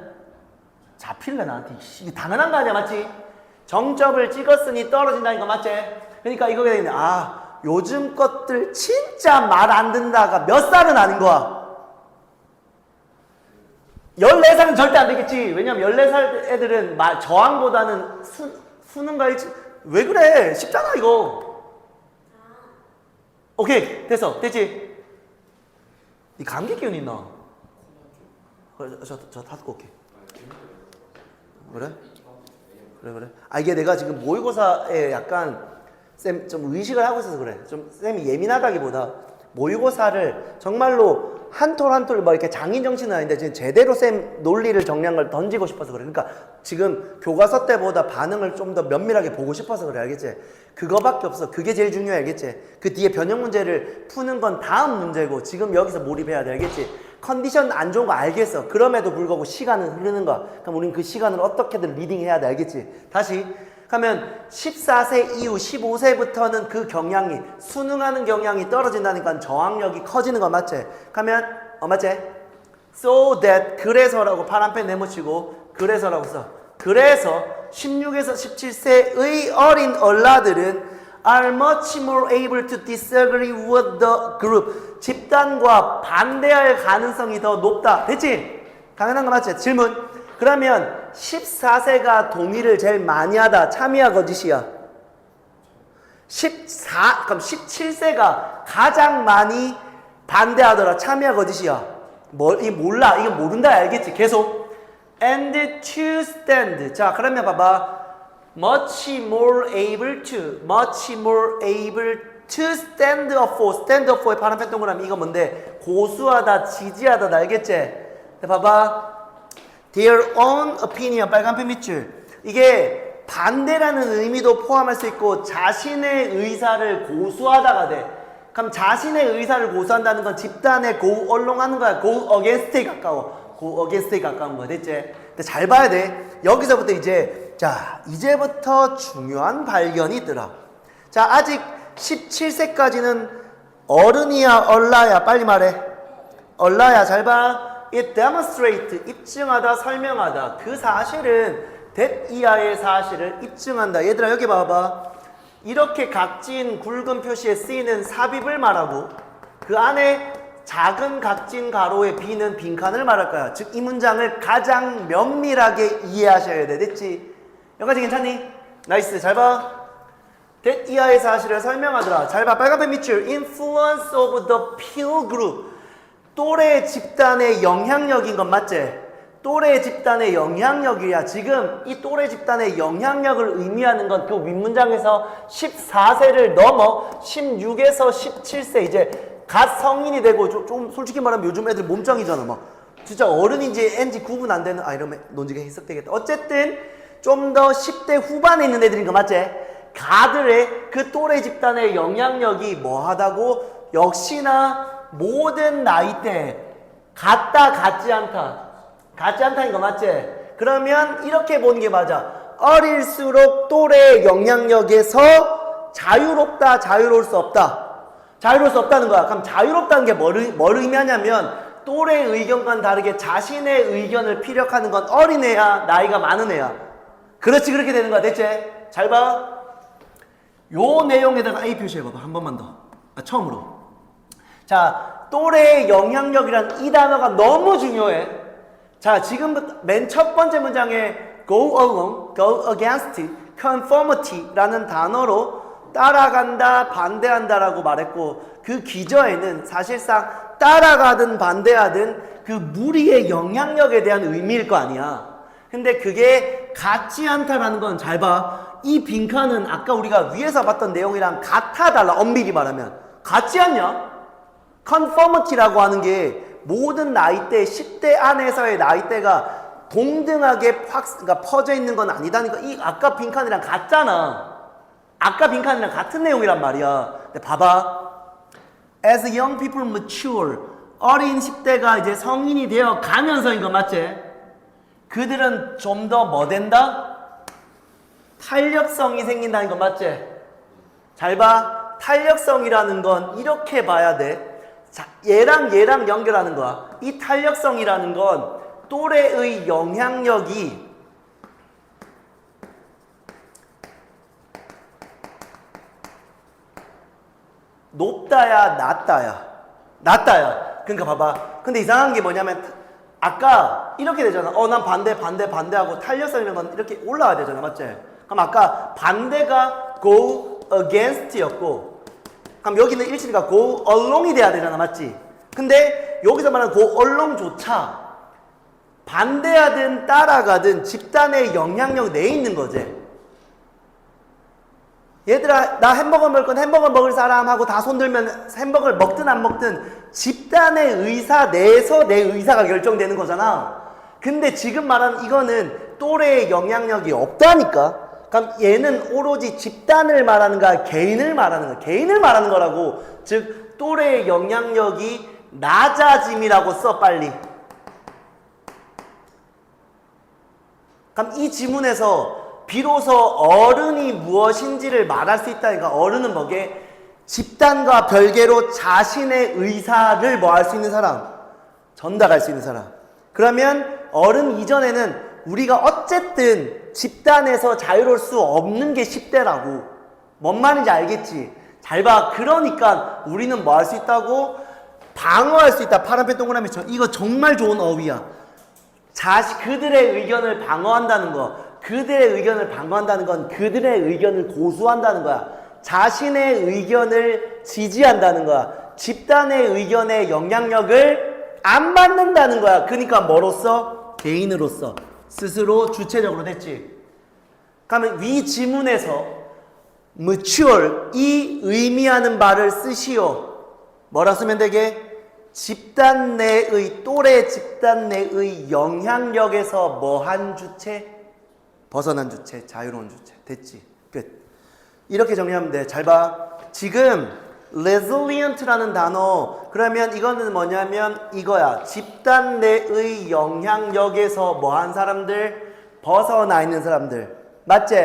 잡힐래 나한테? 이게 당연한 거 아니야 맞지? 정점을 찍었으니 떨어진다는 거 맞지? 그러니까 이거가 되겠네. 아 요즘 것들 진짜 말 안 듣는다가 몇 살은 아닌 거야. 14살은 절대 안 되겠지. 왜냐면 14살 애들은 저항보다는 수능과 일치. 왜 그래? 쉽잖아 이거. 오케이 됐어. 됐지? 니 감기 기운 있나? 그래 저 닫고 올게. 그래? 그래. 아 이게 내가 지금 모의고사에 약간 쌤 좀 의식을 하고 있어서 그래. 좀 쌤이 예민하다기보다 모의고사를 정말로 한 톨 한 톨 뭐 이렇게 장인 정신은 아닌데 지금 제대로 쌤 논리를 정리한 걸 던지고 싶어서 그래. 그러니까 지금 교과서 때보다 반응을 좀 더 면밀하게 보고 싶어서 그래. 알겠지? 그거밖에 없어. 그게 제일 중요해. 알겠지? 그 뒤에 변형 문제를 푸는 건 다음 문제고 지금 여기서 몰입해야 돼. 알겠지? 컨디션 안 좋은 거 알겠어. 그럼에도 불구하고 시간은 흐르는 거야. 그럼 우린 그 시간을 어떻게든 리딩해야 돼. 알겠지? 다시 하면 14세 이후 15세부터는 그 경향이 수능하는 경향이 떨어진다니까 저항력이 커지는 거 맞지? 하면 맞지? So that 그래서라고 파란펜 네모치고 그래서라고 써. 그래서 16에서 17세의 어린 얼라들은 are much more able to disagree with the group. 집단과 반대할 가능성이 더 높다. 됐지? 당연한 거 맞지? 질문. 그러면 14세가 동의를 제일 많이 하다. 참이야 거짓이야? 그럼 17세가 가장 많이 반대하더라. 참이야 거짓이야? 몰라. 이거 모른다. 알겠지? 계속. And to stand. 자, 그러면 봐봐. much more able to stand up for. stand up for의 파란펜 동그라미 이거 뭔데? 고수하다, 지지하다. 알겠지? 봐봐. Their own opinion. 빨간펜 밑줄. 이게 반대라는 의미도 포함할 수 있고 자신의 의사를 고수하다가 돼. 그럼 자신의 의사를 고수한다는 건 집단에 go along 하는 거야. go against에 가까워. go against에 가까운 거야. 됐지? 근데 잘 봐야 돼. 여기서부터 이제부터 중요한 발견이 있더라. 자, 아직 17세까지는 어른이야, 얼라야? 빨리 말해. 얼라야, 잘 봐. It demonstrate, 입증하다, 설명하다. 그 사실은 that 이하의 사실을 입증한다. 얘들아 여기 봐봐. 이렇게 각진 굵은 표시에 쓰이는 삽입을 말하고 그 안에 작은 각진 가로의 B는 빈칸을 말할 거야. 즉 이 문장을 가장 면밀하게 이해하셔야 돼. 됐지? 여기까지 괜찮니? 나이스. 잘 봐. that 이하의 사실을 설명하더라. 잘 봐. 빨간펜 밑줄. Influence of the peer group. 또래 집단의 영향력인 건 맞지? 또래 집단의 영향력이야. 지금 이 또래 집단의 영향력을 의미하는 건 그 윗문장에서 14세를 넘어 16에서 17세 이제 갓 성인이 되고 좀 솔직히 말하면 요즘 애들 몸짱이잖아. 막 진짜 어른인지 애인지 구분 안 되는 이러면 논지가 해석되겠다. 어쨌든 좀 더 10대 후반에 있는 애들인 거 맞지? 가들의 그 또래 집단의 영향력이 뭐하다고? 역시나 모든 나이대 같다 같지 않다. 같지 않다는 거 맞지? 그러면 이렇게 보는 게 맞아. 어릴수록 또래의 영향력에서 자유롭다, 자유로울 수 없다. 자유로울 수 없다는 거야. 그럼 자유롭다는 게 뭘 의미하냐면 또래 의견과는 다르게 자신의 의견을 피력하는 건 어린애야, 나이가 많은 애야. 그렇지, 그렇게 되는 거야. 됐지? 잘 봐. 요 내용에다가 A 표시해봐봐. 한 번만 더. 처음으로. 자, 또래의 영향력이란 이 단어가 너무 중요해. 자, 지금부터 맨 첫 번째 문장에 go along, go against, conformity라는 단어로 따라간다, 반대한다라고 말했고 그 기저에는 사실상 따라가든 반대하든 그 무리의 영향력에 대한 의미일 거 아니야. 근데 그게 같지 않다라는 건 잘 봐. 이 빈칸은 아까 우리가 위에서 봤던 내용이랑 같아 달라. 엄밀히 말하면. 같지 않냐? conformity라고 하는 게 모든 나이대 10대 안에서의 나이대가 동등하게 그러니까 퍼져 있는 건 아니다니까. 이 아까 빈칸이랑 같잖아. 아까 빈칸이랑 같은 내용이란 말이야. 근데 봐봐. As young people mature, 어린 10대가 이제 성인이 되어 가면서인 거 맞지? 그들은 좀 더 뭐 된다? 탄력성이 생긴다는 거 맞지? 잘 봐. 탄력성이라는 건 이렇게 봐야 돼. 자, 얘랑 연결하는 거야. 이 탄력성이라는 건 또래의 영향력이 높다야, 낮다야? 낮다야. 그러니까 봐봐. 근데 이상한 게 뭐냐면 아까 이렇게 되잖아. 난 반대하고 탄력성이라는 건 이렇게 올라와야 되잖아. 맞지? 그럼 아까 반대가 go against였고 그럼 여기는 일치니까 go along이 돼야 되잖아. 맞지? 근데 여기서 말하는 go along조차 반대하든 따라가든 집단의 영향력 내에 있는 거지. 얘들아, 나 햄버거 먹을 건 햄버거 먹을 사람하고 다 손들면 햄버거를 먹든 안 먹든 집단의 의사 내에서 내 의사가 결정되는 거잖아. 근데 지금 말하는 이거는 또래의 영향력이 없다니까. 그럼 얘는 오로지 집단을 말하는 거야, 개인을 말하는 거야? 개인을 말하는 거라고. 즉 또래의 영향력이 낮아짐이라고 써. 빨리. 그럼 이 지문에서 비로소 어른이 무엇인지를 말할 수 있다니까. 어른은 뭐게? 집단과 별개로 자신의 의사를 뭐 할 수 있는 사람, 전달할 수 있는 사람. 그러면 어른 이전에는 우리가 어쨌든 집단에서 자유로울 수 없는 게 10대라고. 뭔 말인지 알겠지? 잘 봐. 그러니까 우리는 뭐 할 수 있다고? 방어할 수 있다. 파란펜 동그라미 쳐. 이거 정말 좋은 어휘야. 그들의 의견을 방어한다는 거. 그들의 의견을 방어한다는 건 그들의 의견을 고수한다는 거야. 자신의 의견을 지지한다는 거야. 집단의 의견에 영향력을 안 받는다는 거야. 그러니까 뭐로써? 개인으로서. 스스로 주체적으로 됐지. 그러면 위 지문에서 mature 이 의미하는 바를 쓰시오. 뭐라 쓰면 되게? 집단 내의 또래 집단 내의 영향력에서 뭐한 주체? 벗어난 주체, 자유로운 주체. 됐지? 끝. 이렇게 정리하면 돼. 잘 봐. 지금 resilient라는 단어, 그러면 이거는 뭐냐면 이거야. 집단 내의 영향력에서 뭐한 사람들? 벗어나 있는 사람들. 맞지?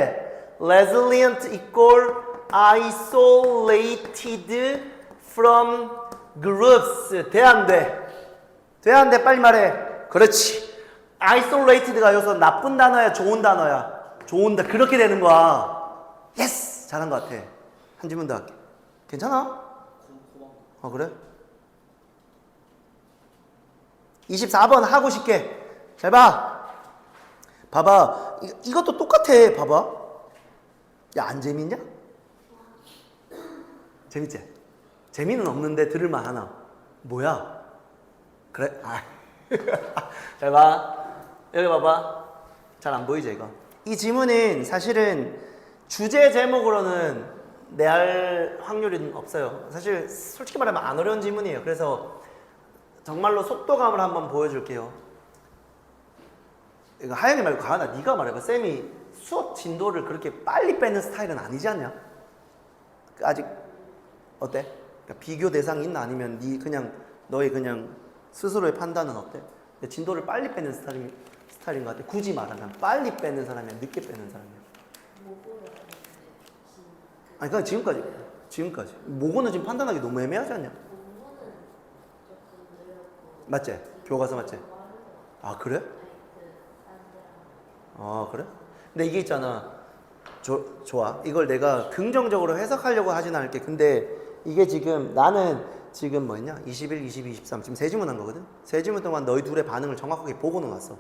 resilient equal isolated from groups. 돼, 안 돼? 돼, 안 돼? 빨리 말해. 그렇지. isolated가 여기서 나쁜 단어야, 좋은 단어야? 좋은, 그렇게 되는 거야. 예스! 잘한 것 같아. 한 질문 더 할게. 괜찮아? 그래? 24번 하고 싶게. 잘 봐. 봐봐. 이것도 똑같아. 봐봐. 야, 안 재밌냐? 재밌지? 재미는 없는데 들을만 하나? 뭐야? 그래? 아. 잘 봐. 여기 봐봐. 잘 안 보이죠 이거? 이 지문은 사실은 주제 제목으로는 내할 확률은 없어요. 사실 솔직히 말하면 안 어려운 지문이에요. 그래서 정말로 속도감을 한번 보여줄게요. 이거 하영이 말고 가은아 네가 말해봐. 쌤이 수업 진도를 그렇게 빨리 빼는 스타일은 아니지 않냐? 아직 어때? 그러니까 비교 대상이 있나? 아니면 네 그냥 너의 그냥 스스로의 판단은 어때? 진도를 빨리 빼는 스타일인 것 같아. 굳이 말하면 빨리 빼는 사람이야, 늦게 빼는 사람이야. 아니 그냥 지금까지 모고는 지금 판단하기 너무 애매하지 않냐? 맞지? 교과서 맞지? 아 그래? 아 그래? 근데 이게 있잖아. 좋아. 이걸 내가 긍정적으로 해석하려고 하진 않을게. 근데 이게 지금 나는 지금 뭐였냐? 21, 22, 23 지금 세 질문 한 거거든? 세 질문 동안 너희 둘의 반응을 정확하게 보고 놓았어.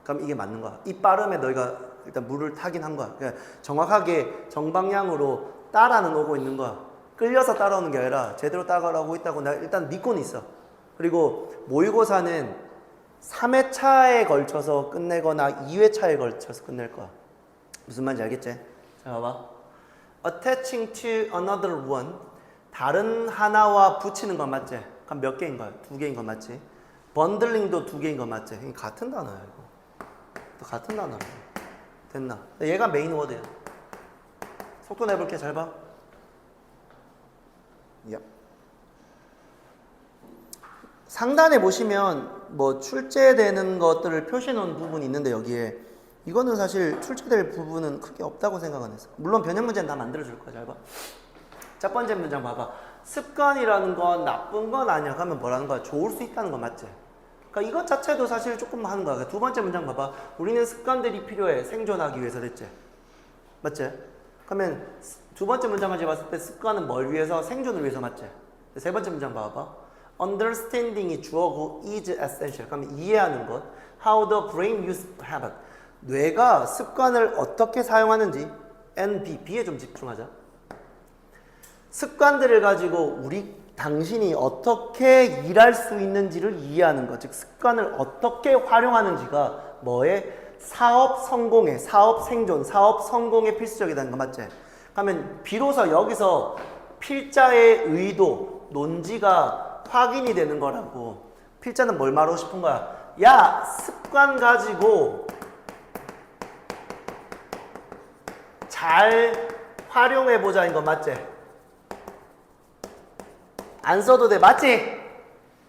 그럼 이게 맞는 거야. 이 빠름에 너희가 일단 물을 타긴 한 거야. 그러니까 정확하게 정방향으로 따라는 오고 있는 거야. 끌려서 따라오는 게 아니라 제대로 따라오고 있다고 내가 일단 믿고는 있어. 그리고 모의고사는 3회차에 걸쳐서 끝내거나 2회차에 걸쳐서 끝낼 거야. 무슨 말인지 알겠지? 자 봐봐. Attaching to another one. 다른 하나와 붙이는 건 맞지? 그럼 몇 개인 거야? 2개인 건 맞지? 번들링도 2개인 건 맞지? 같은 단어야 이거. 또 같은 단어야. 됐나? 얘가 메인 워드야. 속도 내볼게. 잘 봐. 야. 상단에 보시면 뭐 출제되는 것들을 표시해 놓은 부분이 있는데 여기에 이거는 사실 출제될 부분은 크게 없다고 생각은 했어. 물론 변형 문제는 다 만들어줄 거야. 잘 봐. 첫 번째 문장 봐봐. 습관이라는 건 나쁜 건 아니야. 그러면 뭐라는 거야? 좋을 수 있다는 거 맞지? 그러니까 이것 자체도 사실 조금 하는 거야. 두 번째 문장 봐봐. 우리는 습관들이 필요해. 생존하기 위해서 됐지? 맞지? 그러면 두 번째 문장까지 봤을 때 습관은 뭘 위해서? 생존을 위해서 맞지? 세 번째 문장 봐봐. Understanding이 주어고 is essential. 그러면 이해하는 것. How the brain uses habit. 뇌가 습관을 어떻게 사용하는지. and B에 좀 집중하자. 습관들을 가지고 당신이 어떻게 일할 수 있는지를 이해하는 것. 즉 습관을 어떻게 활용하는지가 뭐에? 사업 성공에, 사업 생존, 사업 성공에 필수적이라는 거 맞지? 그러면 비로소 여기서 필자의 의도, 논지가 확인이 되는 거라고. 필자는 뭘 말하고 싶은 거야? 야, 습관 가지고 잘 활용해보자인 거 맞지? 안 써도 돼. 맞지?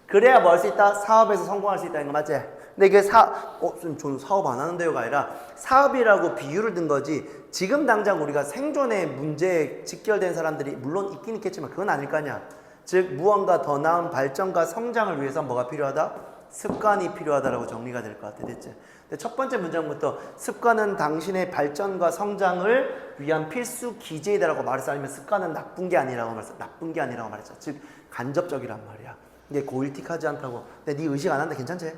그래야 뭐 할 수 있다? 사업에서 성공할 수 있다는 거 맞지? 근데 이게 저는 사업 안 하는데요가 아니라 사업이라고 비유를 든 거지 지금 당장 우리가 생존의 문제에 직결된 사람들이 물론 있긴 있겠지만 그건 아닐 거 아니야. 즉 무언가 더 나은 발전과 성장을 위해서 뭐가 필요하다? 습관이 필요하다라고 정리가 될 것 같아. 됐지? 근데 첫 번째 문장부터 습관은 당신의 발전과 성장을 위한 필수 기제이다라고 말했어. 아니면 습관은 나쁜 게 아니라고 말했어. 나쁜 게 아니라고 말했어. 즉 간접적이란 말이야. 이게 고일틱하지 않다고. 근데 네 의식 안 한다. 괜찮지?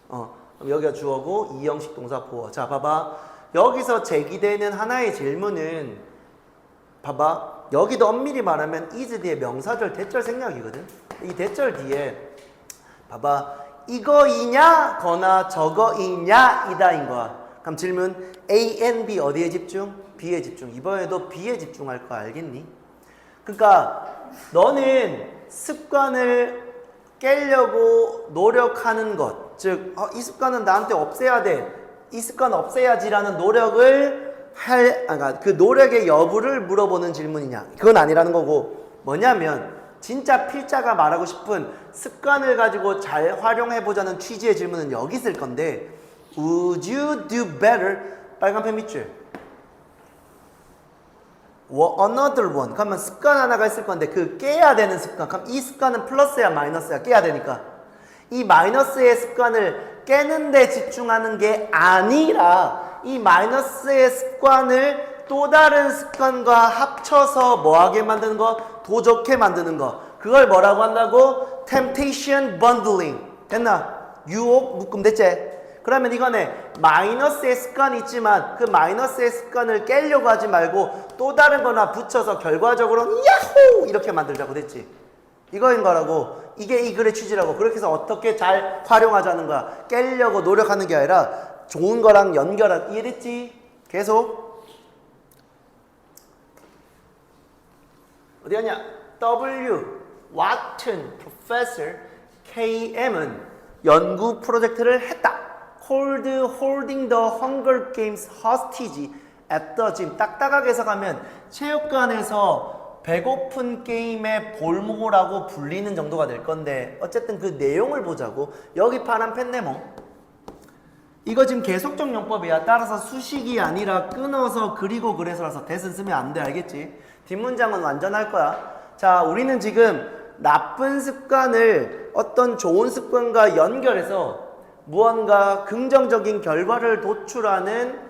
그럼 여기가 주어고 이형식 동사 보어. 자 봐봐. 여기서 제기되는 하나의 질문은 봐봐. 여기도 엄밀히 말하면 is 뒤에 명사절 대절 생략이거든. 이 대절 뒤에 봐봐. 이거이냐 거나 저거이냐 이다인 거야. 그럼 질문 A, N, B 어디에 집중? B에 집중. 이번에도 B에 집중할 거 알겠니? 그러니까 너는 습관을 깨려고 노력하는 것. 즉 이 습관은 나한테 없애야 돼. 이 습관 없애야지라는 노력을 그러니까 그 노력의 여부를 물어보는 질문이냐. 그건 아니라는 거고 뭐냐면 진짜 필자가 말하고 싶은 습관을 가지고 잘 활용해보자는 취지의 질문은 여기 있을 건데 Would you do better? 빨간 펜 밑줄 Another one. 그러면 습관 하나가 있을 건데 그 깨야 되는 습관. 그럼 이 습관은 플러스야 마이너스야? 깨야 되니까 이 마이너스의 습관을 깨는데 집중하는 게 아니라 이 마이너스의 습관을 또 다른 습관과 합쳐서 뭐하게 만드는 거? 더 좋게 만드는 거. 그걸 뭐라고 한다고? Temptation bundling. 됐나? 유혹 묶음 됐지? 그러면 이거네 마이너스의 습관이 있지만 그 마이너스의 습관을 깨려고 하지 말고 또 다른 거나 붙여서 결과적으로는 야호! 이렇게 만들자고 됐지. 이거인 거라고. 이게 이 글의 취지라고. 그렇게 해서 어떻게 잘 활용하자는 거야. 깨려고 노력하는 게 아니라 좋은 거랑 연결한. 이해됐지? 계속. 어디 갔냐? W. Watson Professor KM은 연구 프로젝트를 했다. Hold holding the Hunger Games hostage at the gym. 딱딱하게 해석하면 체육관에서 배고픈 게임의 볼모라고 불리는 정도가 될 건데 어쨌든 그 내용을 보자고. 여기 파란 펜네모. 이거 지금 계속적 용법이야. 따라서 수식이 아니라 끊어서 그리고 그래서라서 대신 쓰면 안 돼. 알겠지? 뒷문장은 완전 할 거야. 자, 우리는 지금 나쁜 습관을 어떤 좋은 습관과 연결해서 무언가 긍정적인 결과를 도출하는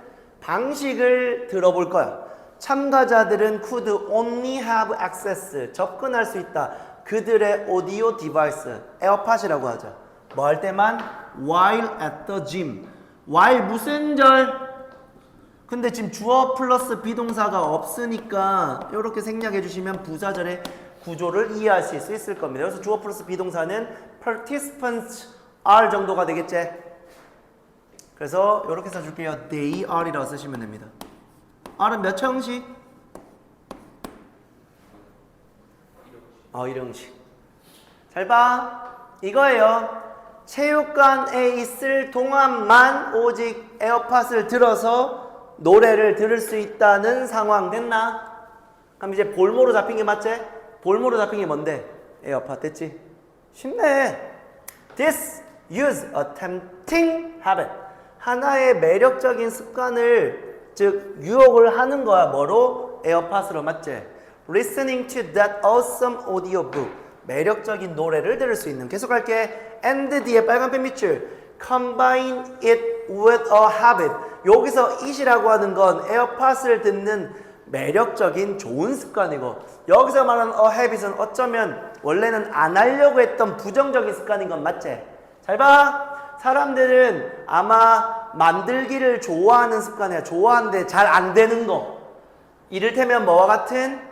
방식을 들어볼 거야. 참가자들은 could only have access, 접근할 수 있다. 그들의 오디오 디바이스, 에어팟이라고 하죠. 뭐 할 때만? while at the gym. while 무슨 절? 근데 지금 주어 플러스 비동사가 없으니까 이렇게 생략해 주시면 부사절의 구조를 이해하실 수 있을 겁니다. 그래서 주어 플러스 비동사는 participants are 정도가 되겠지. 그래서 이렇게 써줄게요. they are이라고 쓰시면 됩니다. R은 몇 형식? 일형식. 잘 봐. 이거예요. 체육관에 있을 동안만 오직 에어팟을 들어서 노래를 들을 수 있다는 상황. 됐나? 그럼 이제 볼모로 잡힌 게 맞지? 볼모로 잡힌 게 뭔데? 에어팟. 됐지? 쉽네. This use a tempting habit. 하나의 매력적인 습관을, 즉 유혹을 하는 거야. 뭐로? 에어팟으로. 맞지? Listening to that awesome audiobook. 매력적인 노래를 들을 수 있는. 계속할게. and 뒤에 빨간펜 밑줄. Combine it with a habit. 여기서 it이라고 하는 건 에어팟을 듣는 매력적인 좋은 습관이고, 여기서 말하는 a habit은 어쩌면 원래는 안 하려고 했던 부정적인 습관인 건 맞지? 잘 봐. 사람들은 아마 만들기를 좋아하는 습관이야. 좋아하는데 잘 안 되는 거. 이를테면 뭐와 같은?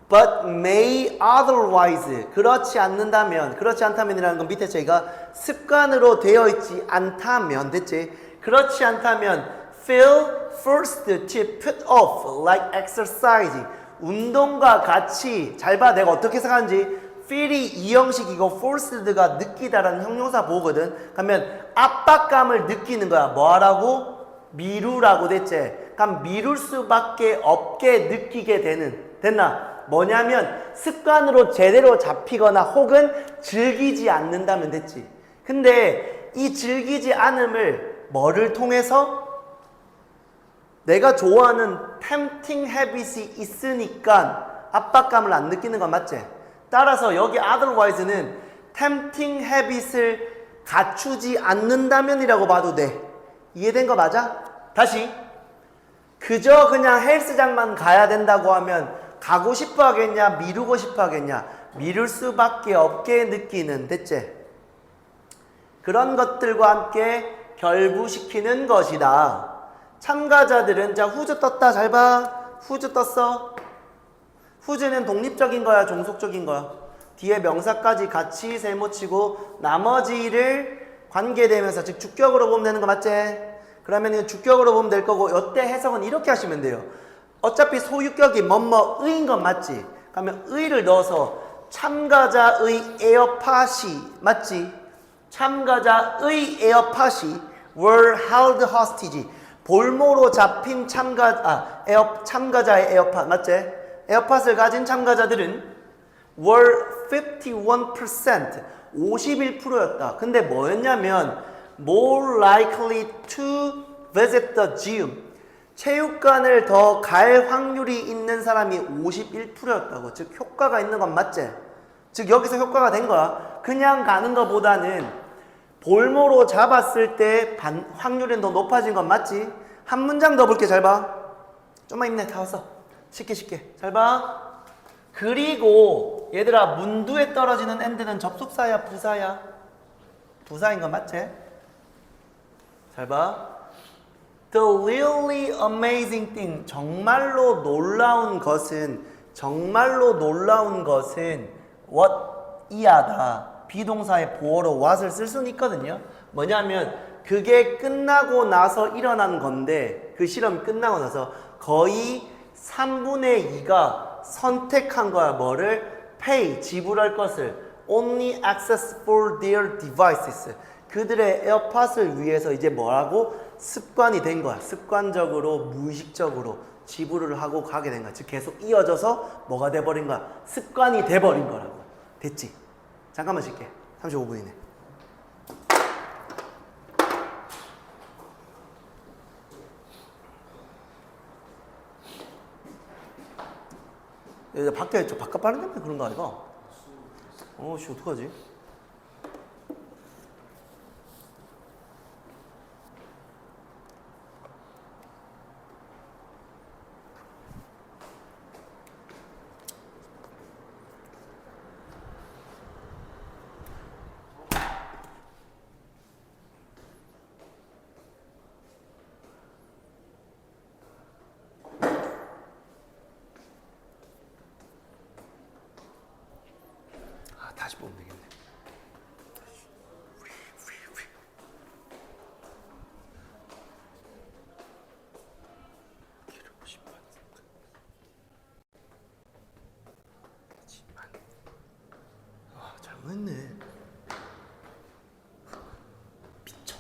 but may otherwise. 그렇지 않는다면, 그렇지 않다면이라는 건 밑에 저희가 습관으로 되어 있지 않다면. 됐지? 그렇지 않다면 feel forced to put off like exercise. 운동과 같이. 잘 봐. 내가 어떻게 생각하는지. feel이 이형식이고 forced가 느끼다라는 형용사 보거든. 그러면 압박감을 느끼는 거야. 뭐 하라고? 미루라고. 됐지? 그럼 미룰 수밖에 없게 느끼게 되는. 됐나? 뭐냐면 습관으로 제대로 잡히거나 혹은 즐기지 않는다면. 됐지? 근데 이 즐기지 않음을 뭐를 통해서? 내가 좋아하는 tempting habit이 있으니까 압박감을 안 느끼는 건 맞지? 따라서 여기 otherwise는 tempting habit을 갖추지 않는다면이라고 봐도 돼. 이해된 거 맞아? 다시. 그저 그냥 헬스장만 가야 된다고 하면 가고 싶어 하겠냐? 미루고 싶어 하겠냐? 미룰 수밖에 없게 느끼는. 됐지? 그런 것들과 함께 결부시키는 것이다. 참가자들은, 자, 후즈 떴다. 잘 봐. 후즈 떴어. 후즈는 독립적인 거야, 종속적인 거야? 뒤에 명사까지 같이 세모치고 나머지를 관계되면서, 즉 주격으로 보면 되는 거 맞지? 그러면 주격으로 보면 될 거고, 이때 해석은 이렇게 하시면 돼요. 어차피 소유격이 뭐뭐의인 건 맞지? 그러면 의를 넣어서 참가자의 에어팟이, 맞지? 참가자의 에어팟이 were held hostage. 볼모로 잡힌 참가자의 에어팟. 맞지? 에어팟을 가진 참가자들은 were 51%, 51%였다. 근데 뭐였냐면 more likely to visit the gym. 체육관을 더 갈 확률이 있는 사람이 51%였다고. 즉 효과가 있는 건 맞지? 즉 여기서 효과가 된 거야. 그냥 가는 것보다는 볼모로 잡았을 때 확률은 더 높아진 건 맞지? 한 문장 더 볼게. 잘 봐. 좀만 힘내. 다 왔어. 쉽게. 잘 봐. 그리고 얘들아, 문두에 떨어지는 and는 접속사야 부사야? 부사인 건 맞지? 잘 봐. The really amazing thing. 정말로 놀라운 것은 what 이하다. 비동사의 보어로 what을 쓸 수는 있거든요. 뭐냐면 그게 끝나고 나서 일어난 건데 그 실험이 끝나고 나서 거의 3분의 2가 선택한 거야. 뭐를? pay, 지불할 것을 only access for their devices. 그들의 에어팟을 위해서 이제 뭐라고? 습관이 된 거야. 습관적으로, 무의식적으로 지불을 하고 가게 된 거야. 즉 계속 이어져서 뭐가 돼버린 거야? 습관이 돼버린 거라고. 됐지? 잠깐만 쉴게. 35분이네. 밖에 저 바깥 빠른 때문에 그런 거 아니가? 씨 어떡하지? 다시 보면 되겠네. 잘못했네. 미쳐.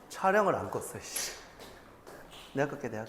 촬영을 안 껐어. 씨. 내가 끌게.